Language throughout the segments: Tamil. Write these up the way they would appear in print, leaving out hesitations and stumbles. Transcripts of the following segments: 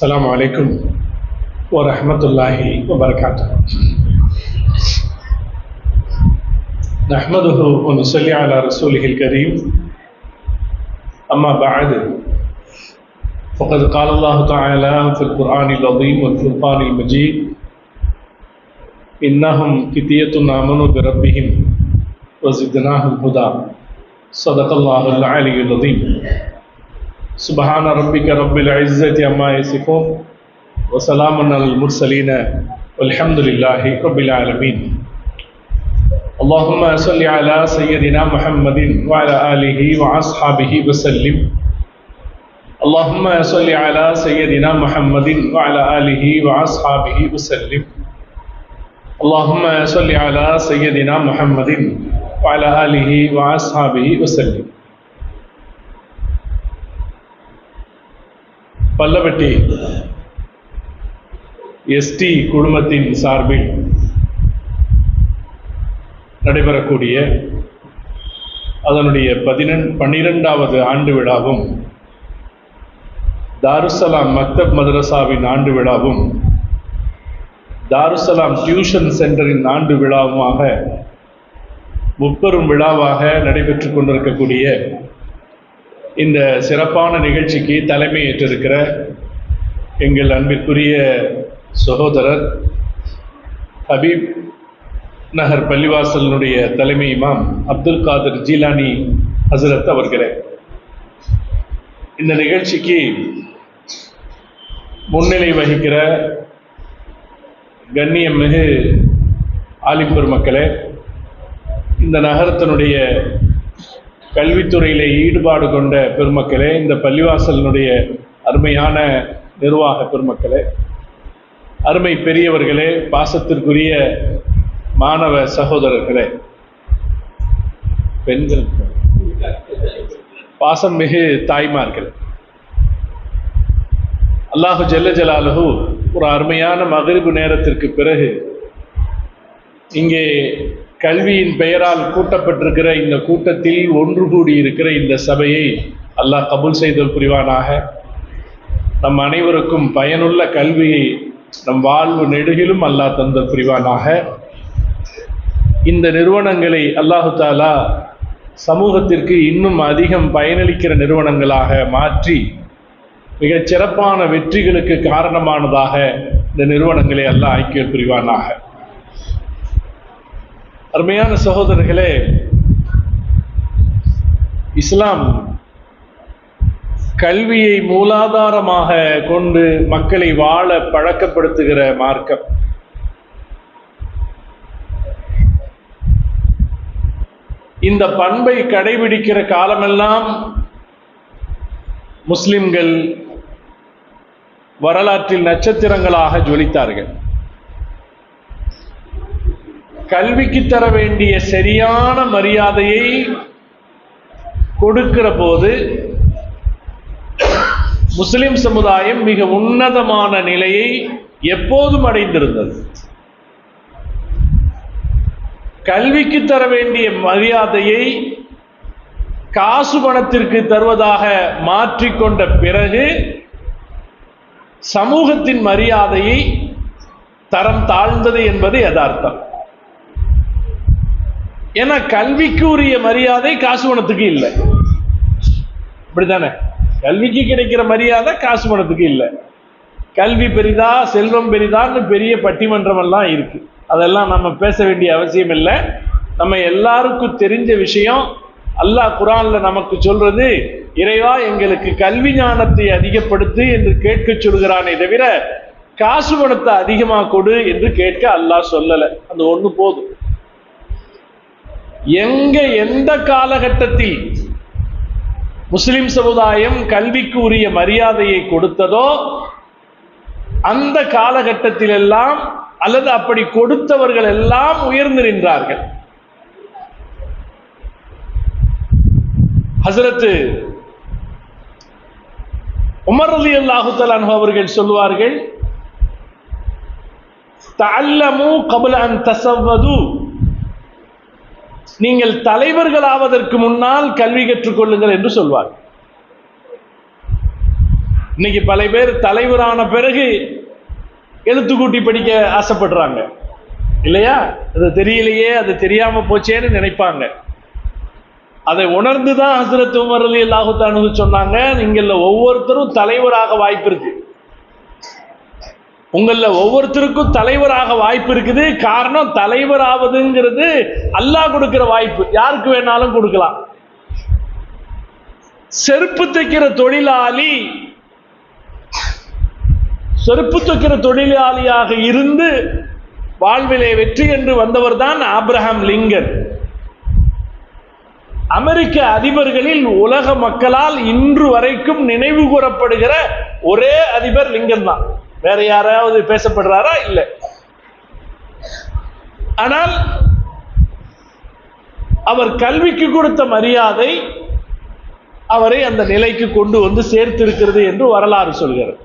السلام عليكم ورحمة الله وبركاته. نحمده ونصلي على رسوله الكريم. أما بعد فقد قال الله تعالى في القرآن العظيم والفرقان المجيد: إنهم فتية آمنوا بربهم وزدناهم هدى. صدق الله العلي العظيم. سبحان ربك رب العزة عما يصفون وسلام على المرسلين والحمد لله رب العالمين. اللهم صل على سيدنا محمد وعلى آله وأصحابه وسلم. اللهم صل على سيدنا محمد وعلى آله وأصحابه وسلم. اللهم صل على سيدنا محمد وعلى آله وأصحابه وسلم. பல்லவட்டி எஸ்டி குழுமத்தின் சார்பில் நடைபெறக்கூடிய அதனுடைய 12வது ஆண்டு விழாவும், தாருசலாம் மக்தப் மதரசாவின் ஆண்டு விழாவும், தாருசலாம் டியூஷன் சென்டரின் ஆண்டு விழாவுமாக முப்பெரும் விழாவாக நடைபெற்று கொண்டிருக்கக்கூடிய இந்த சிறப்பான நிகழ்ச்சிக்கு தலைமை ஏற்றிருக்கிற எங்கள் அன்பிற்குரிய சகோதரர் ஹபீப் நகர் பள்ளிவாசலினுடைய தலைமை இமாம் அப்துல் காதிர் ஜீலானி ஹசரத் அவர்களே, இந்த நிகழ்ச்சிக்கு முன்னிலை வகிக்கிற கண்ணியமிகு ஆலிம் பெருமக்களே, இந்த நகரத்தினுடைய கல்வித்துறையிலே ஈடுபாடு கொண்ட பெருமக்களே, இந்த பள்ளிவாசலினுடைய அருமையான நிர்வாக பெருமக்களே, அருமை பெரியவர்களே, பாசத்திற்குரிய மாணவ சகோதரர்களே, பெண்கள், பாசம் மிகு தாய்மார்களே, அல்லாஹு ஜல்ல ஜலாலுஹு ஒரு அருமையான மக்ரிபு நேரத்திற்கு பிறகு இங்கே கல்வியின் பெயரால் கூட்டப்பட்டிருக்கிற இந்த கூட்டத்தில் ஒன்று கூடி இருக்கிற இந்த சபையை அல்லாஹ் கபூல் செய்தல் புரிவானாக. நம் அனைவருக்கும் பயனுள்ள கல்வியை நம் வாழ்வு நெடுகிலும் அல்லாஹ் தந்தல் புரிவானாக. இந்த நிறுவனங்களை அல்லாஹு தாலா சமூகத்திற்கு இன்னும் அதிகம் பயனளிக்கிற நிறுவனங்களாக மாற்றி மிகச் சிறப்பான வெற்றிகளுக்கு காரணமானதாக இந்த நிறுவனங்களை அல்லாஹ் ஆக்கியல் புரிவானாக. அருமையான சகோதரர்களே, இஸ்லாம் கல்வியை மூலாதாரமாக கொண்டு மக்களை வாழ பழக்கப்படுத்துகிற மார்க்கம். இந்த பண்பை கடைபிடிக்கிற காலமெல்லாம் முஸ்லிம்கள் வரலாற்றில் நட்சத்திரங்களாக ஜொலித்தார்கள். கல்விக்கு தர வேண்டிய சரியான மரியாதையை கொடுக்கிற போது முஸ்லிம் சமுதாயம் மிக உன்னதமான நிலையை எப்போதும் அடைந்திருந்தது. கல்விக்கு தர வேண்டிய மரியாதையை காசு பணத்திற்கு தருவதாக மாற்றிக்கொண்ட பிறகு சமூகத்தின் மரியாதையை தரம் தாழ்ந்தது என்பது யதார்த்தம். ஏன்னா கல்விக்கு உரிய மரியாதை காசு பணத்துக்கு இல்லை, இப்படித்தானே? கல்விக்கு கிடைக்கிற மரியாதை காசு பணத்துக்கு இல்லை. கல்வி பெரிதா செல்வம் பெரிதான்னு பெரிய பட்டிமன்றம் எல்லாம் இருக்கு. அதெல்லாம் நம்ம பேச வேண்டிய அவசியம் இல்லை. நம்ம எல்லாருக்கும் தெரிஞ்ச விஷயம். அல்லாஹ் குர்ஆன்ல நமக்கு சொல்றது, இறைவா எங்களுக்கு கல்வி ஞானத்தை அதிகப்படுத்து என்று கேட்க சொல்கிறானே தவிர காசு பணத்தை அதிகமாக கொடு என்று கேட்க அல்லாஹ் சொல்லலை. அந்த ஒண்ணு போதும். எந்த காலகட்டத்தில் முஸ்லிம் சமுதாயம் கல்விக்கு உரிய மரியாதையை கொடுத்ததோ அந்த காலகட்டத்தில் எல்லாம், அல்லது அப்படி கொடுத்தவர்கள் எல்லாம் உயர்ந்து நின்றார்கள். ஹஸரத் உமர் ரலியல்லாஹு தஆலா அன்ஹு அவர்கள் சொல்வார்கள், தஅல்லமு கப்ல அன் தஸவ்வது, நீங்கள் தலைவர்களாவதற்கு முன்னால் கல்வி கற்றுக்கொள்ளுங்கள் என்று சொல்வார். இன்னைக்கு பல பேர் தலைவரான பிறகு எழுத்து கூட்டி படிக்க ஆசைப்படுறாங்க இல்லையா? அது தெரியலையே, அது தெரியாம போச்சேன்னு நினைப்பாங்க. அதை உணர்ந்துதான் ஹஸ்ரத் உமர் ரலியல்லாஹு தஆலா சொன்னாங்க, நீங்கள ஒவ்வொருத்தரும் தலைவராக வாய்ப்பு இருக்கு, உங்கள ஒவ்வொருத்தருக்கும் தலைவராக வாய்ப்பு இருக்குது. காரணம், தலைவர் ஆவதுங்கிறது அல்லாஹ் கொடுக்கிற வாய்ப்பு, யாருக்கு வேணாலும் கொடுக்கலாம். செருப்பு தைக்கிற தொழிலாளி செருப்பு தைக்கிற தொழிலாளியாக இருந்து வாழ்விலே வெற்றி என்று வந்தவர் தான் ஆப்ரஹாம் லிங்கன். அமெரிக்க அதிபர்களில் உலக மக்களால் இன்று வரைக்கும் நினைவு கூறப்படுகிற ஒரே அதிபர் லிங்கன் தான். வேற யாராவது பேசப்படுறாரா? இல்லை. ஆனால் அவர் கல்விக்கு கொடுத்த மரியாதை அவரை அந்த நிலைக்கு கொண்டு வந்து சேர்த்திருக்கிறது என்று வரலாறு சொல்கிறது.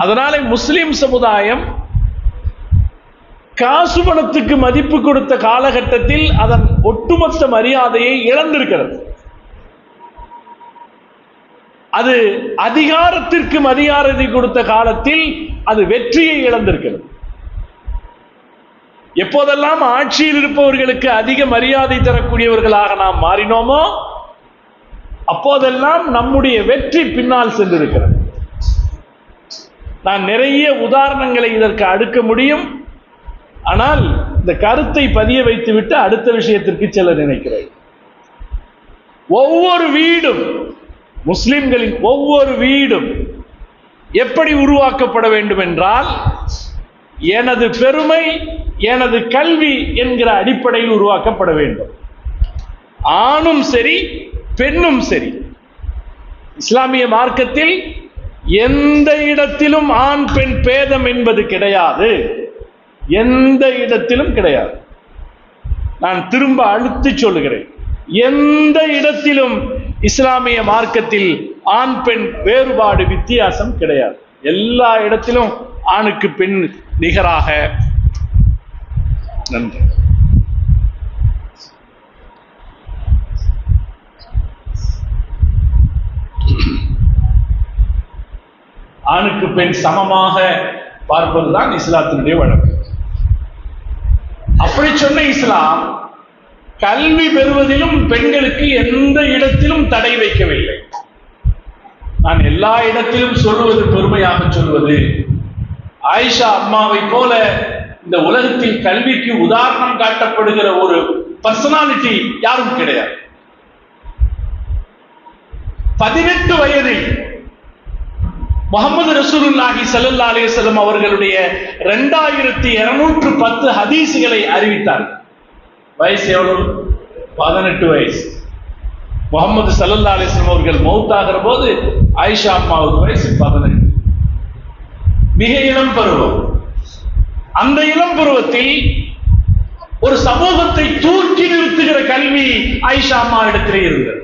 அதனால முஸ்லிம் சமுதாயம் காசு பணத்துக்கு மதிப்பு கொடுத்த காலகட்டத்தில் அதன் ஒட்டுமொத்த மரியாதையை இழந்திருக்கிறது. அது அதிகாரத்திற்கு மரியாதை கொடுத்த காலத்தில் அது வெற்றியை இழந்திருக்கிறது. எப்போதெல்லாம் ஆட்சியில் இருப்பவர்களுக்கு அதிக மரியாதை தரக்கூடியவர்களாக நாம் மாறினோமோ அப்போதெல்லாம் நம்முடைய வெற்றி பின்னால் சென்றிருக்கிறது. நான் நிறைய உதாரணங்களை இதற்கு அடுக்க முடியும். ஆனால் இந்த கருத்தை பதிய வைத்துவிட்டு அடுத்த விஷயத்திற்கு செல்ல நினைக்கிறேன். ஒவ்வொரு வீடும், முஸ்லிம்களின் ஒவ்வொரு வீடும் எப்படி உருவாக்கப்பட வேண்டும் என்றால், எனது பெருமை எனது கல்வி என்கிற அடிப்படையில் உருவாக்கப்பட வேண்டும். ஆணும் சரி பெண்ணும் சரி. இஸ்லாமிய மார்க்கத்தில் எந்த இடத்திலும் ஆண் பெண் பேதம் என்பது கிடையாது, எந்த இடத்திலும் கிடையாது. நான் திரும்ப அழுத்தி சொல்லுகிறேன், எந்த இடத்திலும் இஸ்லாமிய மார்க்கத்தில் ஆண் பெண் வேறுபாடு வித்தியாசம் கிடையாது. எல்லா இடத்திலும் ஆணுக்கு பெண் நிகராக. நன்றி. ஆணுக்கு பெண் சமமாக பார்ப்பதுதான் இஸ்லாத்தினுடைய வழக்கு. அப்படி சொன்ன இஸ்லாம் கல்வி பெறுவதிலும் பெண்களுக்கு எந்த இடத்திலும் தடை வைக்கவில்லை. நான் எல்லா இடத்திலும் சொல்வது, பெருமையாக சொல்வது, ஆயிஷா அம்மாவை போல இந்த உலகத்தில் கல்விக்கு உதாரணம் காட்டப்படுகிற ஒரு பர்சனாலிட்டி யாரும் கிடையாது. 18 வயதில் முஹம்மது ரசூலுல்லாஹி ஸல்லல்லாஹு அலைஹி வஸல்லம் அவர்களுடைய 2210 ஹதீஸ்களை அறிவித்தார். வயசு எவ்வளவு? 18 வயசு. முஹம்மது ஸல்லல்லாஹு அலைஹி வஸல்லம் அவர்கள் மௌத்தாகிற போது ஆயிஷா அம்மாவுக்கு வயசு 18. மிக இளம் பருவம். அந்த இளம் பருவத்தில் ஒரு சமூகத்தை தூக்கி நிறுத்துகிற கல்வி ஆயிஷா அம்மா இடத்திலே இருந்தது.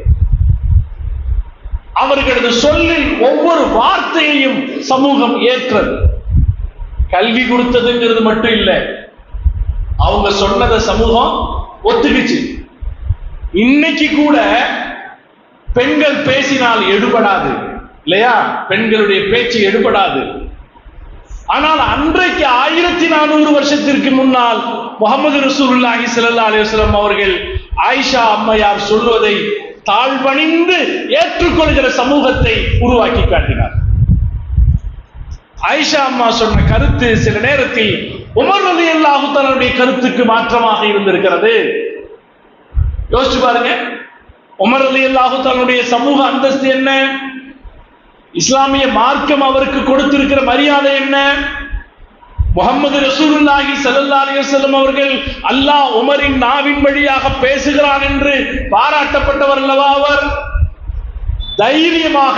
அவர்களது சொல்லில் ஒவ்வொரு வார்த்தையையும் சமூகம் ஏற்றது. கல்வி கொடுத்ததுங்கிறது மட்டும் இல்லை, அவங்க சொன்னதை சமூகம் ஒத்துக்கிச்சு. இன்னைக்கு கூட பெண்கள் பேசினால் எடுபடாது இல்லையா? பெண்களுடைய பேச்சு எடுபடாது. ஆனால் அன்றைக்கு 1400 வருஷத்திற்கு முன்னால் முஹம்மது ரசூலுல்லாஹி ஸல்லல்லாஹு அலைஹி வஸல்லம் அவர்கள் ஆயிஷா அம்மையார் சொல்வதை தாழ்வணிந்து ஏற்றுக்கொள்கிற சமூகத்தை உருவாக்கி காட்டினார். ஆயிஷா அம்மா சொன்ன கருத்து சில நேரத்தில் உமர் ரலியல்லாஹு தஆலாவுடைய கருத்துக்கு மாற்றமாக இருந்திருக்கிறது. யோசிச்சு பாருங்க, உமர் ரலியல்லாஹு தஆலாவுடைய சமூக அந்தஸ்து என்ன? இஸ்லாமிய மார்க்கம் அவருக்கு கொடுத்திருக்கிற மரியாதை என்ன? முஹம்மது ரசூலுல்லாஹி ஸல்லல்லாஹு அலைஹி வஸல்லம் அவர்கள் அல்லாஹ் உமரின் நாவின் வழியாக பேசுகிறான் என்று பாராட்டப்பட்டவர் அல்லவா அவர்? தைரியமாக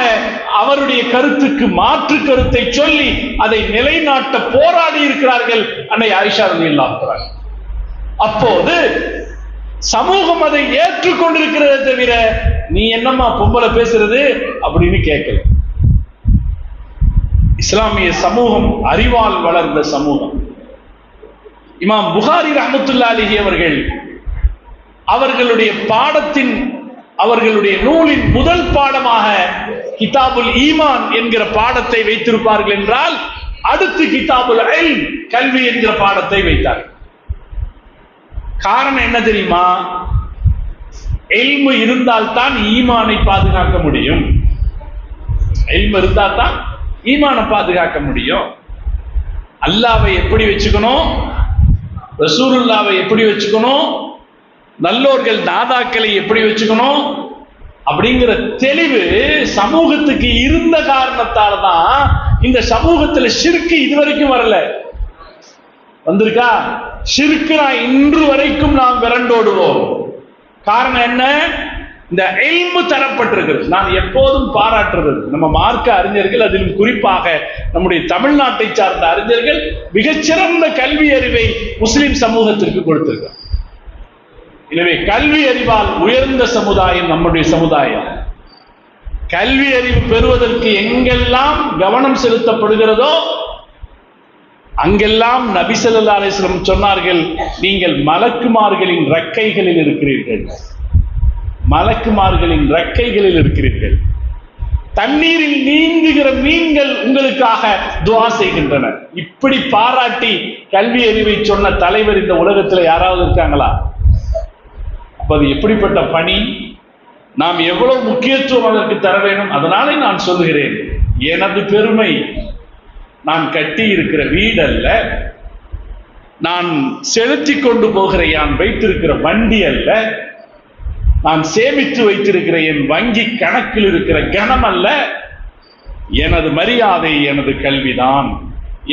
அவருடைய கருத்துக்கு மாற்று கருத்தை சொல்லி அதை நிலைநாட்ட போராடி இருக்கிறார்கள் அன்னை ஆயிஷா ரலியல்லாஹு அன்ஹா. அப்போது சமூகம் அதை ஏற்றுக்கொண்டிருக்கிறதை தவிர நீ என்னம்மா பொம்பளை பேசுறது அப்படின்னு கேட்கல. இஸ்லாமிய சமூகம் அறிவால் வளர்ந்த சமூகம். இமாம் புகாரி ரஹ்மத்துல்லாஹி அலைஹி அவர்கள் அவர்களுடைய பாடத்தின், அவர்களுடைய நூலின் முதல் பாடமாக கிதாபுல் ஈமான் என்கிற பாடத்தை வைத்திருப்பார்கள் என்றால் அடுத்து கிதாபுல் இல்ம் கல்வி என்கிற பாடத்தை வைத்தார். காரணம் என்ன தெரியுமா? இல்மு இருந்தால்தான் ஈமானை பாதுகாக்க முடியும். இல்மு இருந்தால்தான் ஈமானை பாதுகாக்க முடியும். அல்லாஹ்வை எப்படி வச்சுக்கணும், ரசூலுல்லாஹ்வை எப்படி வச்சுக்கணும், நல்லோர்கள் நாதாக்களை எப்படி வச்சுக்கணும் அப்படிங்கிற தெளிவு சமூகத்துக்கு இருந்த காரணத்தால தான் இந்த சமூகத்துல ஷிர்க் இதுவரைக்கும் வரல. வந்திருக்கா? ஷிர்க் இன்று வரைக்கும் நாம் விரண்டோடுவோம். காரணம் என்ன? இந்த இல்மு தரப்பட்டிருக்கிறது. நான் எப்போதும் பாராட்டுறது நம்ம மார்க்க அறிஞர்கள், அதிலும் குறிப்பாக நம்முடைய தமிழ்நாட்டை சார்ந்த அறிஞர்கள் மிகச்சிறந்த கல்வி அறிவை முஸ்லிம் சமூகத்திற்கு கொடுத்திருக்கிறார். எனவே கல்வி அறிவால் உயர்ந்த சமுதாயம் நம்முடைய சமுதாயம். கல்வி அறிவு பெறுவதற்கு எங்கெல்லாம் கவனம் செலுத்தப்படுகிறதோ அங்கெல்லாம் நபி ஸல்லல்லாஹு அலைஹி வஸல்லம் சொன்னார்கள், நீங்கள் மலக்குமார்களின் ரெக்கைகளில் இருக்கிறீர்கள். மலக்குமார்களின் ரெக்கைகளில் இருக்கிறீர்கள். தண்ணீரில் நீந்துகிற மீன்கள் உங்களுக்காக துஆ செய்கின்றன. இப்படி பாராட்டி கல்வி அறிவை சொன்ன தலைவர் இந்த உலகத்தில் யாராவது இருக்காங்களா? அது எப்படிப்பட்ட பணி, நாம் எவ்வளவு முக்கியத்துவம் அதற்கு தர வேண்டும். அதனாலே நான் சொல்லுகிறேன், எனது பெருமை நான் கட்டி இருக்கிற வீடு அல்ல, நான் செலுத்தி கொண்டு போகிற யான் வைத்திருக்கிற வண்டி அல்ல, நான் சேமித்து வைத்திருக்கிற என் வங்கி கணக்கில் இருக்கிற கணம் அல்ல, எனது மரியாதை எனது கல்விதான்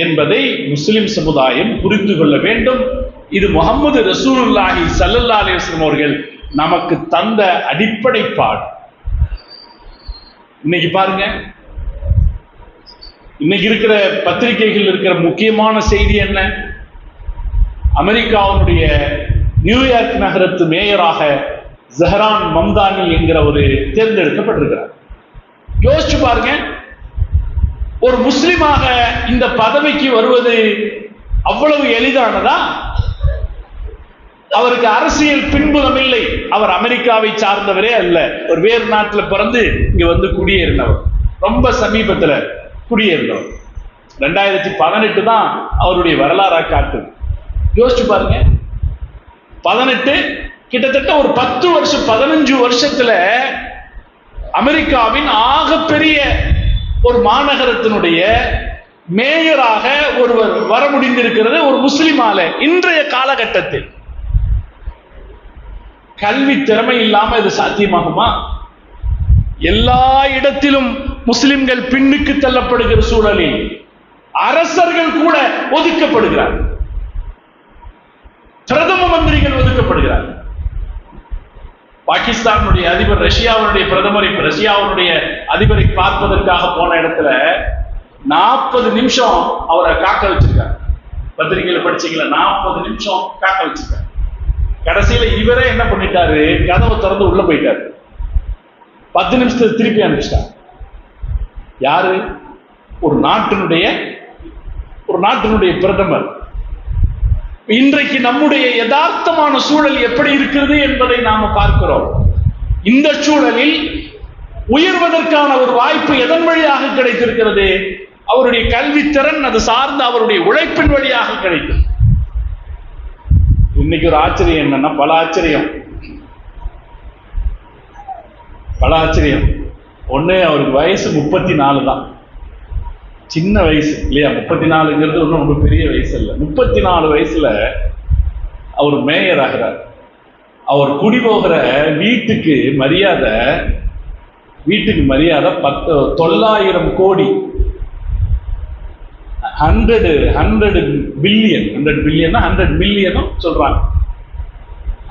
என்பதை முஸ்லிம் சமுதாயம் புரிந்து கொள்ள வேண்டும். இது முஹம்மது ரசூலுல்லாஹி ஸல்லல்லாஹு அலைஹி வஸல்லம் அவர்கள் நமக்கு தந்த அடிப்படை பாடம். இன்னைக்கு பாருங்க, இன்னைக்கு இருக்கிற பத்திரிகைகள் இருக்கிற முக்கியமான செய்தி என்ன? அமெரிக்காவுடைய நியூயார்க் நகரத்து மேயராக ஜஹரான் மம்தானி என்கிற ஒரு தேர்ந்தெடுக்கப்பட்டிருக்கிறார். யோசிச்சு பாருங்க, ஒரு முஸ்லிமாக இந்த பதவிக்கு வருவது அவ்வளவு எளிதானதா? அவருக்கு அரசியல் பின்புலம் இல்லை. அவர் அமெரிக்காவை சார்ந்தவரே அல்ல. ஒரு வேறு நாட்டில் பிறந்து இங்க வந்து குடியேறினவர். ரொம்ப சமீபத்தில் குடியேறினவர். 2018 தான் அவருடைய வரலாறா காட்டுது. யோசிச்சு பாருங்க, 18 கிட்டத்தட்ட ஒரு 10 வருஷம் 15 வருஷத்துல அமெரிக்காவின் ஆகப்பெரிய ஒரு மாநகரத்தினுடைய மேயராக ஒருவர் வர முடிந்திருக்கிறது ஒரு முஸ்லிமால. இன்றைய காலகட்டத்தில் கல்வி திறமை இல்லாம இது சாத்தியமாகுமா? எல்லா இடத்திலும் முஸ்லிம்கள் பின்னுக்கு தள்ளப்படுகிற சூழலில் அரசர்கள் கூட ஒதுக்கப்படுகிறார், பிரதம மந்திரிகள் ஒதுக்கப்படுகிறார். பாகிஸ்தானுடைய அதிபர் ரஷ்யாவுடைய பிரதமரை, ரஷ்யாவுடைய அதிபரை பார்ப்பதற்காக போன இடத்துல 40 நிமிஷம் அவரை காக்க வச்சிருக்காங்க. பத்திரிகையில படிச்சீங்களா? 40 நிமிஷம் காக்க வச்சிருக்காங்க. கடைசியில இவரே என்ன பண்ணிட்டாரு, கதவை திறந்து உள்ள போயிட்டாரு. 10 நிமிஷத்துக்கு திருப்பி அனுப்பிச்சிட்டார். யாரு? ஒரு நாட்டினுடைய பிரதமர். இன்றைக்கு நம்முடைய யதார்த்தமான சூழல் எப்படி இருக்கிறது என்பதை நாம பார்க்கிறோம். இந்த சூழலில் உயர்வதற்கான ஒரு வாய்ப்பு எதன் வழியாக கிடைத்திருக்கிறது? அவருடைய கல்வித்திறன், அது சார்ந்த அவருடைய உழைப்பின் வழியாக கிடைக்கும். இன்னைக்கு ஒரு ஆச்சரியம் என்னன்னா, பல ஆச்சரியம். ஒண்ணு, அவருக்கு வயசு 34 தான். சின்ன வயசு இல்லையா? 34ங்கிறது ஒன்றும் ரொம்ப பெரிய வயசு இல்லை. 34 வயசுல அவர் மேயர் ஆகிறார். அவர் குடிபோகிற வீட்டுக்கு மரியாதை 900 கோடி, 100 பில்லியனும் சொல்றாங்க.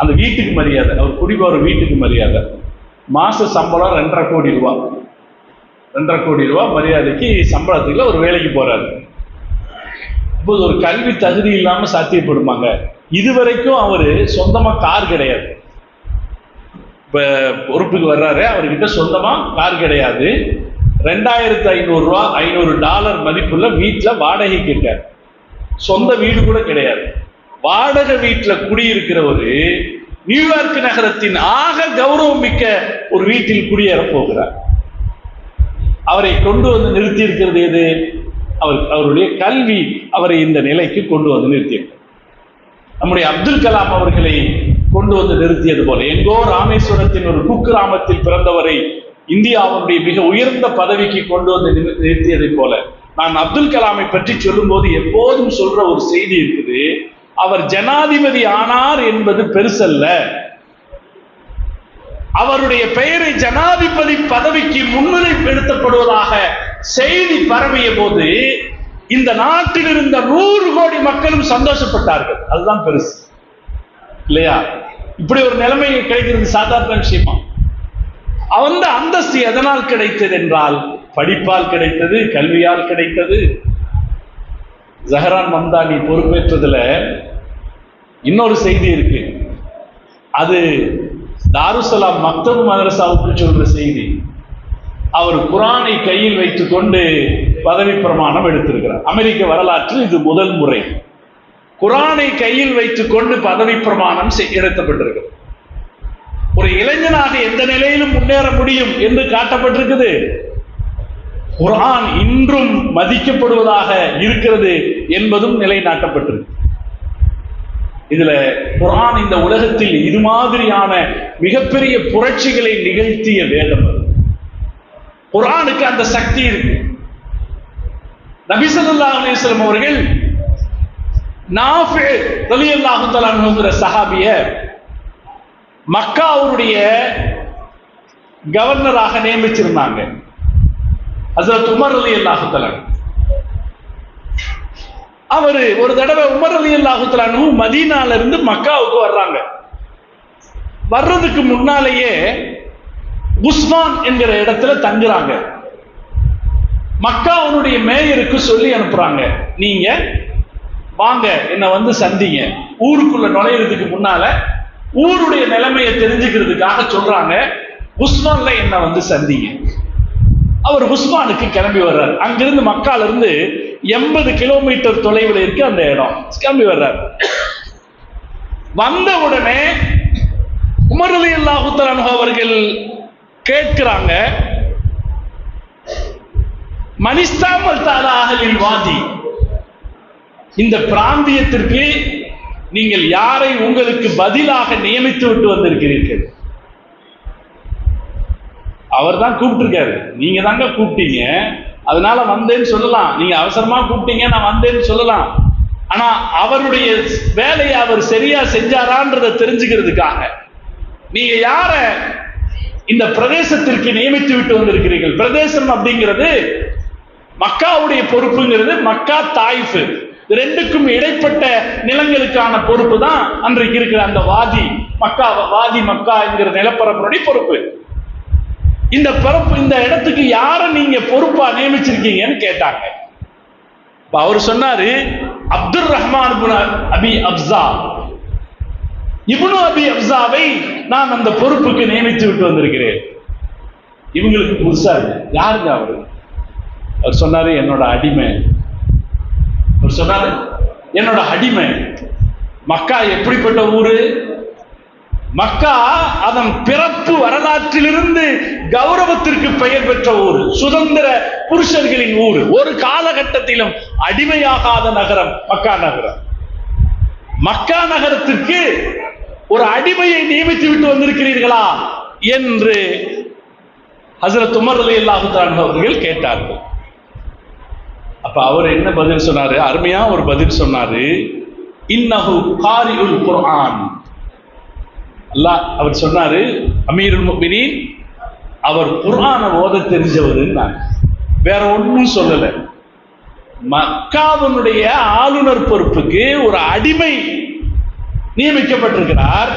அந்த வீட்டுக்கு மரியாதை, அவர் குடிபோகிற வீட்டுக்கு மரியாதை. மாச சம்பளம் 2.5 கோடி ரூபாய். 2.5 கோடி ரூபாய் மரியாதைக்கு சம்பளத்துக்குள்ள ஒரு வேலைக்கு போறாரு. இப்போது ஒரு கல்வி தகுதி இல்லாம சாத்தியப்படுமாங்க? இதுவரைக்கும் அவரு சொந்தமா கார் கிடையாது. இப்ப பொறுப்புக்கு வர்றாரு, அவர்கிட்ட சொந்தமா கார் கிடையாது. 2500 ரூபாய், $500 மதிப்புள்ள வீட்டுல வாடகைக்கு இருக்காரு. சொந்த வீடு கூட கிடையாது. வாடகை வீட்டுல குடியிருக்கிற ஒரு நியூயார்க் நகரத்தின் ஆக கௌரவம் மிக்க ஒரு வீட்டில் குடியேற போகிறார். அவரை கொண்டு வந்து நிறுத்தி இருக்கிறது எது? அவருடைய கல்வி அவரை இந்த நிலைக்கு கொண்டு வந்து நிறுத்தியிருக்கிறது. நம்முடைய அப்துல் கலாம் அவர்களை கொண்டு வந்து நிறுத்தியது போல, எங்கோ ராமேஸ்வரத்தின் ஒரு குக்கிராமத்தில் பிறந்தவரை இந்தியாவுடைய மிக உயர்ந்த பதவிக்கு கொண்டு வந்து நிறுத்தியதை போல, நான் அப்துல் கலாமை பற்றி சொல்லும் போது எப்போதும் சொல்ற ஒரு செய்தி இருக்குது. அவர் ஜனாதிபதி ஆனார் என்பது பெருசல்ல, அவருடைய பெயரை ஜனாதிபதி பதவிக்கு முன்னிலைப்படுத்தப்படுவதாக செய்தி பரவிய போது இந்த நாட்டில் இருந்த 100 கோடி மக்களும் சந்தோஷப்பட்டார்கள். அதுதான் பெருசு இல்லையா? இப்படி ஒரு நிலைமை கிடைக்கிறது சாதாரண விஷயமா? அந்த அந்தஸ்து எதனால் கிடைத்தது என்றால் படிப்பால் கிடைத்தது, கல்வியால் கிடைத்தது. ஜஹரான் மம்தானி பொறுப்பேற்றதுல இன்னொரு செய்தி இருக்கு. அது தாருசலாம் மக்தப் மதரசாவுக்கு சொல்ற செய்தி. அவர் குரானை கையில் வைத்துக் கொண்டு பதவி பிரமாணம் எடுத்திருக்கிறார். அமெரிக்க வரலாற்றில் இது முதல் முறை குரானை கையில் வைத்துக் கொண்டு பதவி பிரமாணம் எடுக்கப்பட்டிருக்கிறது. ஒரு இளைஞனாக எந்த நிலையிலும் முன்னேற முடியும் என்று காட்டப்பட்டிருக்குது. குரான் இன்றும் மதிக்கப்படுவதாக இருக்கிறது என்பதும் நிலைநாட்டப்பட்டிருக்கு. இதுல குரான் இந்த உலகத்தில் இது மாதிரியான மிகப்பெரிய புரட்சிகளை நிகழ்த்திய வேதம். குரானுக்கு அந்த சக்தி இருக்கு. நபி ஸல்லல்லாஹு அலைஹி வஸல்லம் அவர்கள் நாஃபி ரலியல்லாஹு தஆலா அன்ஹுங்கிற சஹாபிய மக்காவுடைய கவர்னராக நியமிச்சிருந்தாங்க. ஹஜ்ரத் உமர் ரலியல்லாஹு தஆலா அவரு ஒரு தடவை உமர் ரலியல்லாஹு தஆலா அன்ஹு மதீனால இருந்து மக்காவுக்கு வர்றாங்க. வர்றதுக்கு முன்னாலேயே உஸ்மான் என்கிற இடத்துல தங்குறாங்க. மக்காவுடைய மேயருக்கு சொல்லி அனுப்புறாங்க, நீங்க வாங்க என்ன வந்து சந்திங்க. ஊருக்குள்ள நுழையிறதுக்கு முன்னால ஊருடைய நிலைமையை தெரிஞ்சுக்கிறதுக்காக சொல்றாங்க, உஸ்மான்ல என்ன வந்து சந்திங்க. அவர் உஸ்மானுக்கு கிளம்பி வர்றாரு. அங்கிருந்து மக்கால இருந்து 80 கிலோமீட்டர் தொலைவில் இருக்கு அந்த இடம். கிளம்பி வர்றாரு. வந்த உடனே உமர் ரலியல்லாஹு தஆலா அன்ஹு அவர்கள் கேட்கிறாங்க, மனிஸ்தாமல் தஆலா அஹ்லில் வாதி, இந்த பிராந்தியத்திற்கு நீங்கள் யாரை உங்களுக்கு பதிலாக நியமித்து விட்டு வந்திருக்கிறீர்கள்? அவர் தான் கூப்பிட்டுருக்காரு, நீங்க தாங்க கூப்பிட்டீங்க, அதனால வந்தேன்னு சொல்லலாம். நீங்க அவசரமா கூப்பிட்டீங்க, நான் வந்தேன்னு சொல்லலாம். ஆனா அவருடைய வேலையை அவர் சரியா செஞ்சாரான்றதை தெரிஞ்சுக்கிறதுக்காக நீங்க யார இந்த பிரதேசத்திற்கு நியமித்து விட்டு வந்திருக்கிறீர்கள்? பிரதேசம் அப்படிங்கிறது மக்காவுடைய பொறுப்புங்கிறது மக்கா தாயிஃப் ரெண்டுக்கும் இடைப்பட்ட நிலங்களுக்கான பொறுப்பு தான் அன்றைக்கு இருக்கிற அந்த வாதி மக்கா என்கிற நிலப்பரப்புடைய பொறுப்பு. இந்த பரப்பு இந்த இடத்துக்கு யார நீங்க பொறுப்பா நியமிச்சிருக்கீங்கன்னு கேட்டாங்க. அவர் சொன்னாரு, அப்துல் ரஹ்மான் அபி அப்சா, இப்னு அபி அப்சாவை நான் அந்த பொறுப்புக்கு நியமித்து விட்டு வந்திருக்கிறேன். இவங்களுக்கு புதுசா இருக்கு, யாருங்க அவரு? அவர் சொன்னாரு, என்னோட அடிமை. அவர் சொன்னாரு, என்னோட அடிமை. மக்கா எப்படிப்பட்ட ஊரு? மக்கா அதன் பிறப்பு வரலாற்றிலிருந்து கௌரவத்திற்கு பெயர் பெற்ற ஊர், சுதந்திர புருஷர்களின் ஊர், ஒரு காலகட்டத்திலும் அடிமையாகாத நகரம் மக்கா நகரம். மக்கா நகரத்திற்கு ஒரு அடிமையை நியமித்து விட்டு வந்திருக்கிறீர்களா என்று ஹஜ்ரத் உமர் ரலியல்லாஹு தஆலா அவர்கள் கேட்டார்கள். அப்ப அவர் என்ன பதில் சொன்னாரு? அருமையா ஒரு பதில் சொன்னாரு. இன்னஹு காரிஉல் குர்ஆன். அல்லாஹ் அவர் சொன்னாரு, அமீருல் முஃமினீன், அவர் குர்ஆனை ஓத தெரிஞ்சவர். வேற ஒன்றும் சொல்லல. மக்காவுடைய ஆளுநர் பொறுப்புக்கு ஒரு அடிமை நியமிக்கப்பட்டிருக்கிறார்.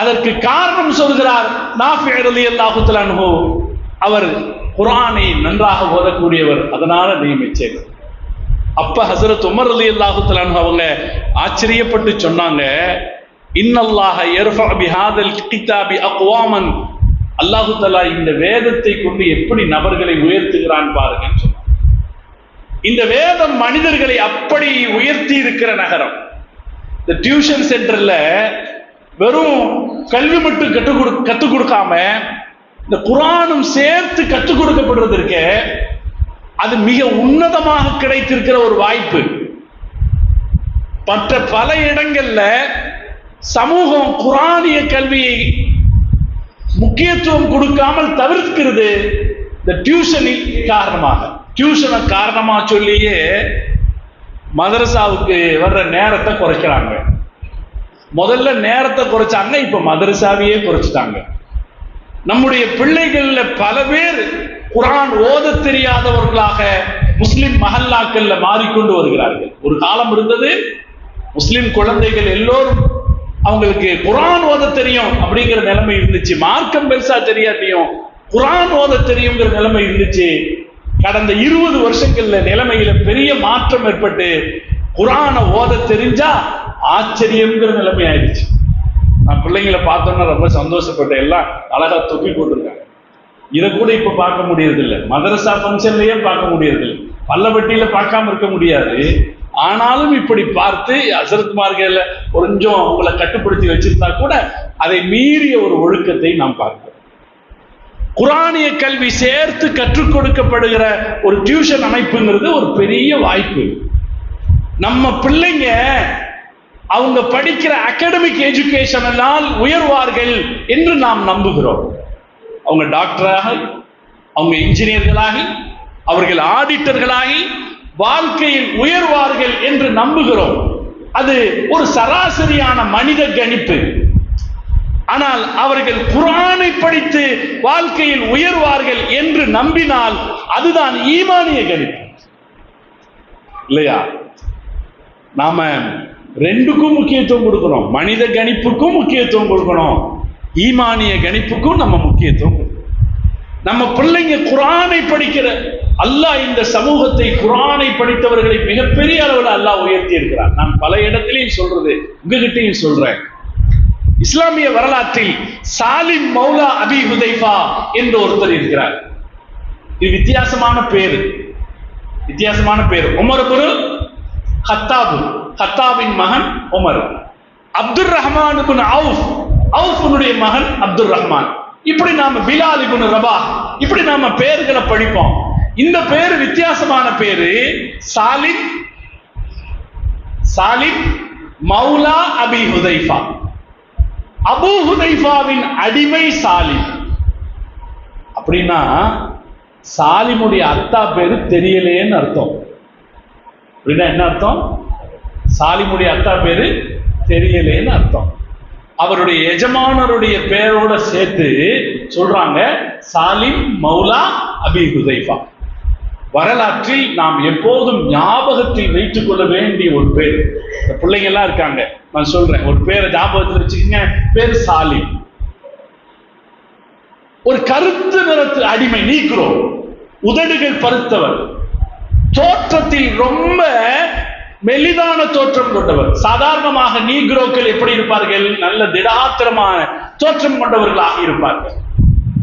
அதற்கு காரணம் சொல்கிறார் நாஃபி ரலியல்லாஹு தஆலா அன்ஹு, அவர் குர்ஆனை நன்றாக ஓதக்கூடியவர், அதனால நியமிச்சேன். அப்ப ஹஜ்ரத் உமர் ரலியல்லாஹு தஆலா அன்ஹு அவங்க ஆச்சரியப்பட்டு சொன்னாங்க, இன்னல்லாஹ யர்ஃபஉ பிஹாதல் கிதாபி அக்வாமன், அல்லாஹு தஆலா இந்த வேதத்தை கொண்டு எப்படி நபர்களை உயர்த்துகிறான் பாருங்கன்னு சொன்னாங்க. இந்த வேதம் மனிதர்களை அப்படி உயர்த்தி இருக்கிற நகரம். இந்த டியூஷன் சென்டர்ல வெறும் கல்வி மட்டும் கற்றுக் கொடுக்காம இந்த குர்ஆனும் சேர்த்து கற்றுக் கொடுக்கப்படுவதற்கு அது மிக உன்னதமாக கிடைத்திருக்கிற ஒரு வாய்ப்பு. மற்ற பல இடங்கள்ல சமூகம் குர்ஆனிய கல்வியை முக்கியத்துவம் கொடுக்காமல் தவிர்க்கிறது இந்த டியூஷனின் காரணமாக. டியூஷனை காரணமா சொல்லியே மதரசாவுக்கு வர்ற நேரத்தை குறைக்கிறாங்க. முதல்ல நேரத்தை குறைச்சாங்க, இப்ப மதரசாவையே குறைச்சிட்டாங்க. நம்முடைய பிள்ளைகள்ல பல பேர் குர்ஆன் ஓத தெரியாதவர்களாக முஸ்லிம் மஹல்லாக்கள்ல மாறிக்கொண்டு வருகிறார்கள். ஒரு காலம் இருந்தது, முஸ்லிம் குழந்தைகள் எல்லோரும் அவங்களுக்கு குர்ஆன் ஓத தெரியும் அப்படிங்கிற நிலைமை இருந்துச்சு. மார்க்கம் பெருசா தெரியாட்டியும் குர்ஆன் ஓத தெரியுங்கிற நிலைமை இருந்துச்சு. கடந்த 20 வருஷங்கள்ல நிலைமையில பெரிய மாற்றம் ஏற்பட்டு குர்ஆனை ஓத தெரிஞ்சா ஆச்சரியங்கிற நிலைமை ஆயிடுச்சு. நான் பிள்ளைங்களை பார்த்தோன்னா ரொம்ப சந்தோஷப்பட்டேன். எல்லாம் அழகா தொப்பி போட்டிருக்காங்க. இதை கூட இப்ப பார்க்க முடியறதில்லை. மதரசா ஃபங்க்ஷன்லயே பார்க்க முடியறதில்லை. பல்லவட்டியில பார்க்காம இருக்க முடியாது. ஆனாலும் இப்படி பார்த்து ஹஸரத்மார்கள் கொஞ்சம் உங்களை கட்டுப்படுத்தி வச்சிருந்தா கூட அதை மீறிய ஒரு ஒழுக்கத்தை நாம் பார்க்கிறோம். குர்ஆனிய கல்வி சேர்த்து கற்றுக் கொடுக்கப்படுகிற ஒரு டியூஷன் அமைப்புங்கிறது ஒரு பெரிய வாய்ப்பு. நம்ம பிள்ளைங்க அவங்க படிக்கிற அகாடமிக் எஜுகேஷனால் உயர்வார்கள் என்று நாம் நம்புகிறோம். அவங்க டாக்டராகி, அவங்க இன்ஜினியர்களாகி, அவர்கள் ஆடிட்டர்களாகி வாழ்க்கையில் உயர்வார்கள் என்று நம்புகிறோம். அது ஒரு சராசரியான மனித கணிப்பு. ஆனால் அவர்கள் குர்ஆனை படித்து வாழ்க்கையில் உயர்வார்கள் என்று நம்பினால் அதுதான் ஈமானிய கணிப்பு, இல்லையா? நாம ரெண்டுக்கும் முக்கியத்துவம் கொடுக்கணும். மனித கணிப்புக்கும் முக்கியத்துவம் கொடுக்கணும், ஈமானிய கணிப்புக்கும் நம்ம முக்கியத்துவம் கொடுக்கணும். நம்ம பிள்ளைங்க குர்ஆனை படிக்கிற அல்லாஹ் இந்த சமூகத்தை குர்ஆனை படித்தவர்களை மிகப்பெரிய அளவில் அல்லாஹ் உயர்த்தி இருக்கிறார். நான் பல இடத்திலையும் சொல்றது, உங்ககிட்டையும் சொல்றேன். இஸ்லாமிய வரலாற்றில் சாலிம் மௌலா அபி ஹுதைஃபா என்று ஒருத்தர் இருக்கிறார். இது வித்தியாசமான பேரு, வித்தியாசமான பேரு. உமர் இப்னு கத்தாப், கத்தாபின் மகன் உமர். அப்துர் ரஹ்மான் இப்னு அவுஃப், அவுஃப்னுடைய மகன் அப்துர் ரஹ்மான். இப்படி நாம பிலால் இப்னு ரபாஹ், இப்படி நாம பேர்களை படிப்போம். இந்த பேரு வித்தியாசமான பேரு. சாலிம், சாலிம் மௌலா அபி ஹுதைஃபா. அபூ ஹுதைஃபாவின் அடிமை சாலிம். அப்படின்னா சாலிமுடைய அத்தா பேரு தெரியலேன்னு அர்த்தம். அப்படின்னா என்ன அர்த்தம்? சாலிமுடைய அத்தா பேரு தெரியலேன்னு அர்த்தம். அவருடைய எஜமானருடைய பேரோட சேர்த்து சொல்றாங்க சாலிம் மௌலா அபி ஹுதைஃபா. வரலாற்றில் நாம் எப்போதும் ஞாபகத்தில் வைத்துக் கொள்ள வேண்டிய ஒரு பேர். இந்த பிள்ளைங்க எல்லாம் இருக்காங்க, நான் சொல்றேன், ஒரு பேரை ஞாபகத்தில் வச்சுக்கோங்க. பேர் சாலிம். ஒரு கருத்து நிறத்து அடிமை, நீக்ரோ, உதடுகள் பருத்தவர், தோற்றத்தில் ரொம்ப மெலிதான தோற்றம் கொண்டவர். சாதாரணமாக நீக்ரோக்கள் எப்படி இருப்பார்கள்? நல்ல திடாத்திரமான தோற்றம் கொண்டவர்களாக இருப்பார்கள்.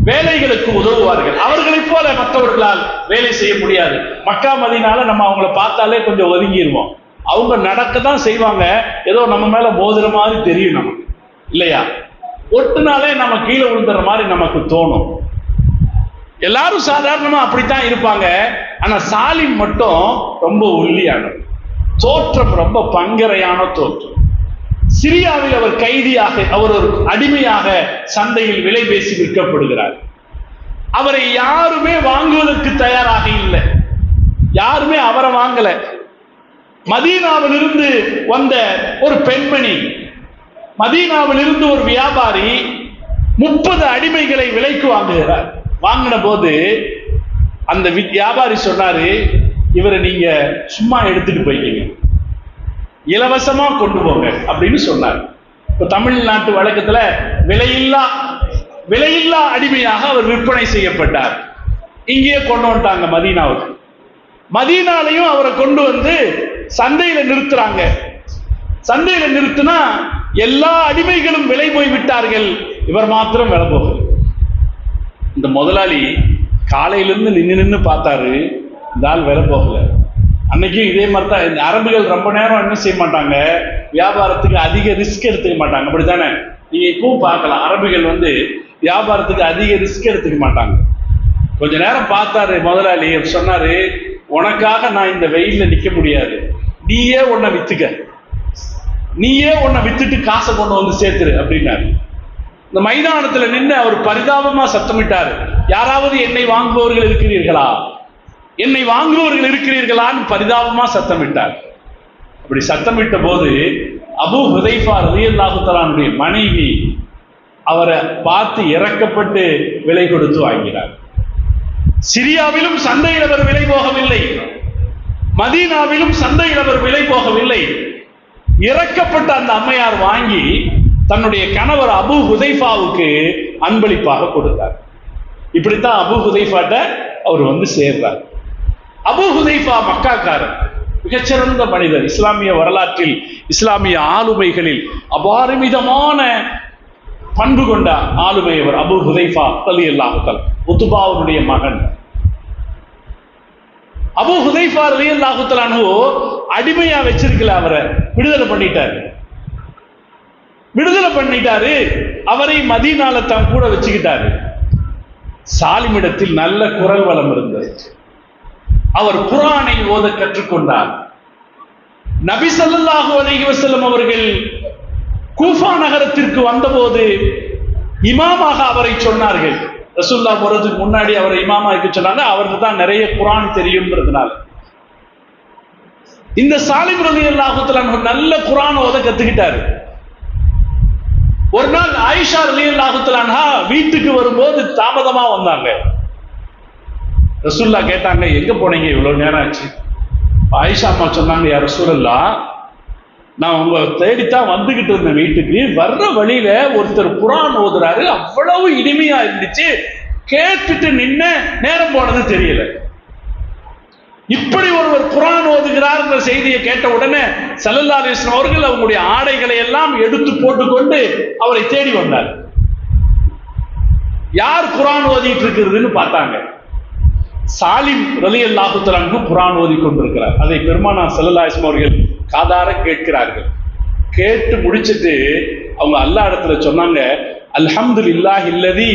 வேலைகளுக்கு உதவுவார்கள். அவர்களைப் போல மற்றவர்களால் வேலை செய்ய முடியாது. மக்கா மதீனால நம்ம அவங்கள பார்த்தாலே கொஞ்சம் ஒதுங்கிடுவோம். அவங்க நடக்க தான் செய்வாங்க, ஏதோ நம்ம மேல மோதுற மாதிரி தெரியும் நமக்கு, இல்லையா? ஒட்டுனாலே நம்ம கீழே விழுந்துற மாதிரி நமக்கு தோணும். எல்லாரும் சாதாரணமா அப்படித்தான் இருப்பாங்க. ஆனா சாலிம் மட்டும் ரொம்ப ஒல்லியான தோற்றம், ரொம்ப பங்கரையான தோற்றம். சிரியாவில் அவர் கைதியாக, அவர் ஒரு அடிமையாக சந்தையில் விலை பேசி விற்கப்படுகிறார். அவரை யாருமே வாங்குவதற்கு தயாராக இல்லை, யாருமே அவரை வாங்கல. மதீனாவிலிருந்து வந்த ஒரு பெண்மணி, மதீனாவிலிருந்து ஒரு வியாபாரி 30 அடிமைகளை விலைக்கு வாங்குகிறார். வாங்கின போது அந்த வியாபாரி சொன்னாரு, இவரை நீங்க சும்மா எடுத்துட்டு போய்க்கீங்க, இலவசமா கொண்டு போங்க அப்படின்னு சொன்னார். இப்ப தமிழ்நாட்டு வழக்கத்துல விலையில்லா அடிமையாக அவர் விற்பனை செய்யப்பட்டார். இங்கேயே கொண்டு வந்துட்டாங்க மதீனாவுக்கு. மதீனாலையும் அவரை கொண்டு வந்து சந்தையில நிறுத்துறாங்க. சந்தையில நிறுத்தினா எல்லா அடிமைகளும் விலை போய் விட்டார்கள், இவர் மாத்திரம் விலை போகுது. இந்த முதலாளி காலையிலிருந்து நின்று பார்த்தாரு, இந்த ஆள் விலை போகல. அன்னைக்கும் இதே மாதிரி தான். இந்த அரபுகள் ரொம்ப நேரம் என்ன செய்ய மாட்டாங்க, வியாபாரத்துக்கு அதிக ரிஸ்க் எடுத்துக்க மாட்டாங்க, அப்படித்தானே? நீங்க இப்பவும் பார்க்கலாம், அரபுகள் வந்து வியாபாரத்துக்கு அதிக ரிஸ்க் எடுத்துக்க மாட்டாங்க. கொஞ்ச நேரம் பார்த்தாரு முதலாளி, சொன்னாரு, உனக்காக நான் இந்த வெயில்ல நிக்க முடியாது, நீயே உன்னை வித்துக்க, நீயே உன்னை வித்துட்டு காசை கொண்டு வந்து சேர்த்துரு அப்படின்னாரு. இந்த மைதானத்துல நின்று அவர் பரிதாபமா சத்தமிட்டார், யாராவது என்னை வாங்குபவர்கள் இருக்கிறீர்களா, என்னை வாங்குபவர்கள் இருக்கிறீர்களான்னு பரிதாபமா சத்தமிட்டார். அப்படி சத்தமிட்ட போது அபூ ஹுதைஃபா ரலியல்லாஹு தஆலாவுடைய மனைவி அவரை பார்த்து இறக்கப்பட்டு விலை கொடுத்து வாங்கினார். சிரியாவிலும் சந்தையில் அவர் விலை போகவில்லை, மதீனாவிலும் சந்தையில் அவர் விலை போகவில்லை. இறக்கப்பட்ட அந்த அம்மையார் வாங்கி தன்னுடைய கணவர் அபூ ஹுதைஃபாவுக்கு அன்பளிப்பாக கொடுத்தார். இப்படித்தான் அபூ ஹுதைஃபாட்ட அவர் வந்து சேர்றார். அபூ ஹுதைஃபா மக்காக்காரர், மிகச்சிறந்த மனிதர். இஸ்லாமிய வரலாற்றில், இஸ்லாமிய ஆளுமைகளில் அபாரமிதமான பண்பு கொண்ட ஆளுமையவர் அபூ ஹுதைஃபா ரலியல்லாஹு தஆலா, உத்பாவுடைய மகன். அபூ ஹுதைஃபா ரலியல்லாஹு தஆலா அடிமையா வச்சிருக்கல, அவரை விடுதலை பண்ணிட்டாரு. அவரை மதீனால தான் கூட வச்சுக்கிட்டாரு. சாலிமிடத்தில் நல்ல குரல் வளம் இருந்தது. அவர் குர்ஆனை ஓத கற்றுக்கொண்டார். நபி ஸல்லல்லாஹு அலைஹி வஸல்லம் அவர்கள் கூஃபா நகரத்திற்கு வந்தபோது இமாமாக அவரை சொன்னார்கள். ரசூலுல்லாஹ் போறதுக்கு முன்னாடி அவரை இமாமாக்கு சொன்னாங்க. அவருக்கு தான் நிறைய குர்ஆன் தெரியும்ன்றதுனால. இந்த சாலிம் ரலியல்லாஹு தஆலா நல்ல குர்ஆன் ஓத கத்துக்கிட்டாரு. ஒரு நாள் ஆயிஷா ரலியல்லாஹு தஆலா வீட்டுக்கு வரும்போது தாமதமா வந்தாங்க. ரசூலுல்லாஹ் கேட்டாங்க, எங்க போனீங்க, இவ்வளவு நேரம் ஆச்சு? ஆயிஷா அம்மா சொன்னாங்க, யா ரசூலல்லாஹ், நான் உங்களை தேடித்தான் வந்துகிட்டு இருந்தேன் வீட்டுக்கு. வர்ற வழியில ஒருத்தர் குர்ஆன் ஓதுறாரு, அவ்வளவு இனிமையா இருந்துச்சு, கேட்டுட்டு நின்ன, நேரம் போனது தெரியல. இப்படி ஒருவர் குர்ஆன் ஓதுகிறார் என்ற செய்தியை கேட்ட உடனே ஸல்லல்லாஹு அலைஹி வஸல்லம் அவர்கள் அவங்களுடைய ஆடைகளை எல்லாம் எடுத்து போட்டுக்கொண்டு அவரை தேடி வந்தார். யார் குர்ஆன் ஓதிட்டு இருக்கிறதுன்னு பார்த்தாங்க. சாலிம் ரலியல்லாஹு தஆலா குர்ஆன் ஓதி கொண்டிருக்கிறார். அதை பெருமானார் ஸல்லல்லாஹு அலைஹி வஸல்லம் அவர்கள் காதார கேட்கிறார்கள். கேட்டு முடிச்சிட்டு அவங்க அல்லாஹ் இடத்துல சொன்னாங்க, அல்ஹம்துலில்லாஹில்லதி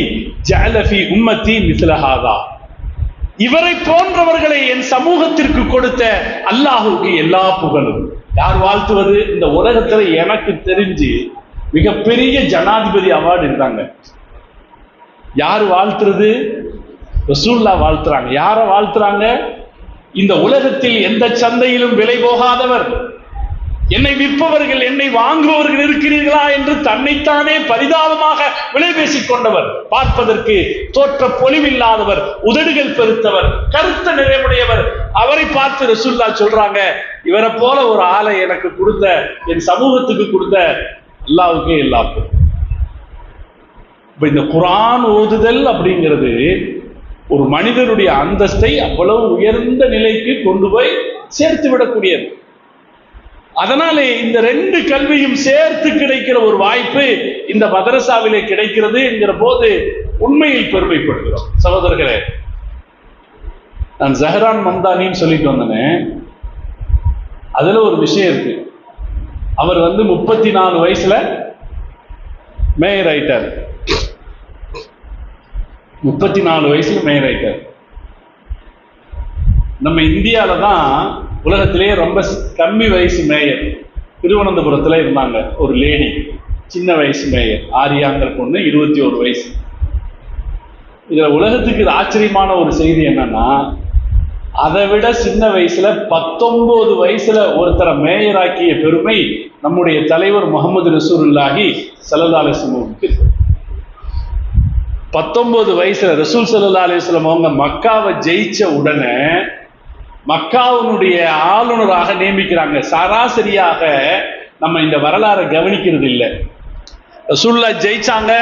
ஜஅல ஃபீ உம்மத்தி மிஸ்ல ஹாதா, இவரை போன்றவர்களை என் சமூகத்திற்கு கொடுத்த அல்லாஹ்வுக்கு எல்லா புகழும். யார் வாழ்த்துவது? இந்த உலகத்துல எனக்கு தெரிஞ்சு மிகப்பெரிய ஜனாதிபதி அவார்டு இருந்தாங்க. யார் வாழ்த்துறது? ரசூலுல்லாஹ் வாழ்த்துறாங்க. யாரை வாழ்த்துறாங்க? இந்த உலகத்தில் எந்த சந்தையிலும் விலை போகாதவர், என்னை விற்பவர்கள், என்னை வாங்குபவர்கள் இருக்கிறீர்களா என்று தன்னைத்தானே பரிதாபமாக விலை பேசிக் கொண்டவர், பார்ப்பதற்கு தோற்ற பொலிவில்லாதவர், உதடுகள் பெருத்தவர், கருத்த நிறைவுடையவர். அவரை பார்த்து ரசூலுல்லாஹ் சொல்றாங்க, இவரை போல ஒரு ஆளை எனக்கு கொடுத்த, என் சமூகத்துக்கு கொடுத்த அல்லாஹ்வுக்கே எல்லா புகழும். இப்ப இந்த குர்ஆன் ஓதுதல் அப்படிங்கிறது ஒரு மனிதனுடைய அந்தஸ்தை அவ்வளவு உயர்ந்த நிலைக்கு கொண்டு போய் சேர்த்து விடக்கூடியது. அதனாலே இந்த ரெண்டு கல்வியும் சேர்த்து கிடைக்கிற ஒரு வாய்ப்பு இந்த மதரசாவிலே கிடைக்கிறது என்கிற போது உண்மையில் பெருமைப்படுகிறோம். சகோதரர்களே, நான் ஜஹரான் மம்தானின்னு சொல்லிட்டு வந்தேன். அதுல ஒரு விஷயம் இருக்கு. அவர் 34 வயசுல மேயர் ஆயிட்டார். 34 வயசுல மேயர் ஆயிட்டார். நம்ம இந்தியால தான் உலகத்திலேயே ரொம்ப கம்மி வயசு மேயர். திருவனந்தபுரத்துல இருந்தாங்க ஒரு லேடி, சின்ன வயசு மேயர், ஆரியாங்கிற பொண்ணு, 21 வயசு. இதுல உலகத்துக்கு ஆச்சரியமான ஒரு செய்தி என்னன்னா, அதை விட சின்ன வயசுல 19 வயசுல ஒருத்தரை மேயராக்கிய பெருமை நம்முடைய தலைவர் முஹம்மது ரசூலுல்லாஹி ஸல்லல்லாஹு அலைஹி வஸல்லம். 19 வயசுல ரசூல் ஸல்லல்லாஹு அலைஹி வஸல்லம் அவங்க மக்காவை ஜெயிச்ச உடனே மக்காவினுடைய ஆளுநராக நியமிக்கிறாங்க. சராசரியாக நம்ம இந்த வரலாறை கவனிக்கிறது இல்லை. ரசூலுல்லாஹ் ஜெயிச்சாங்க,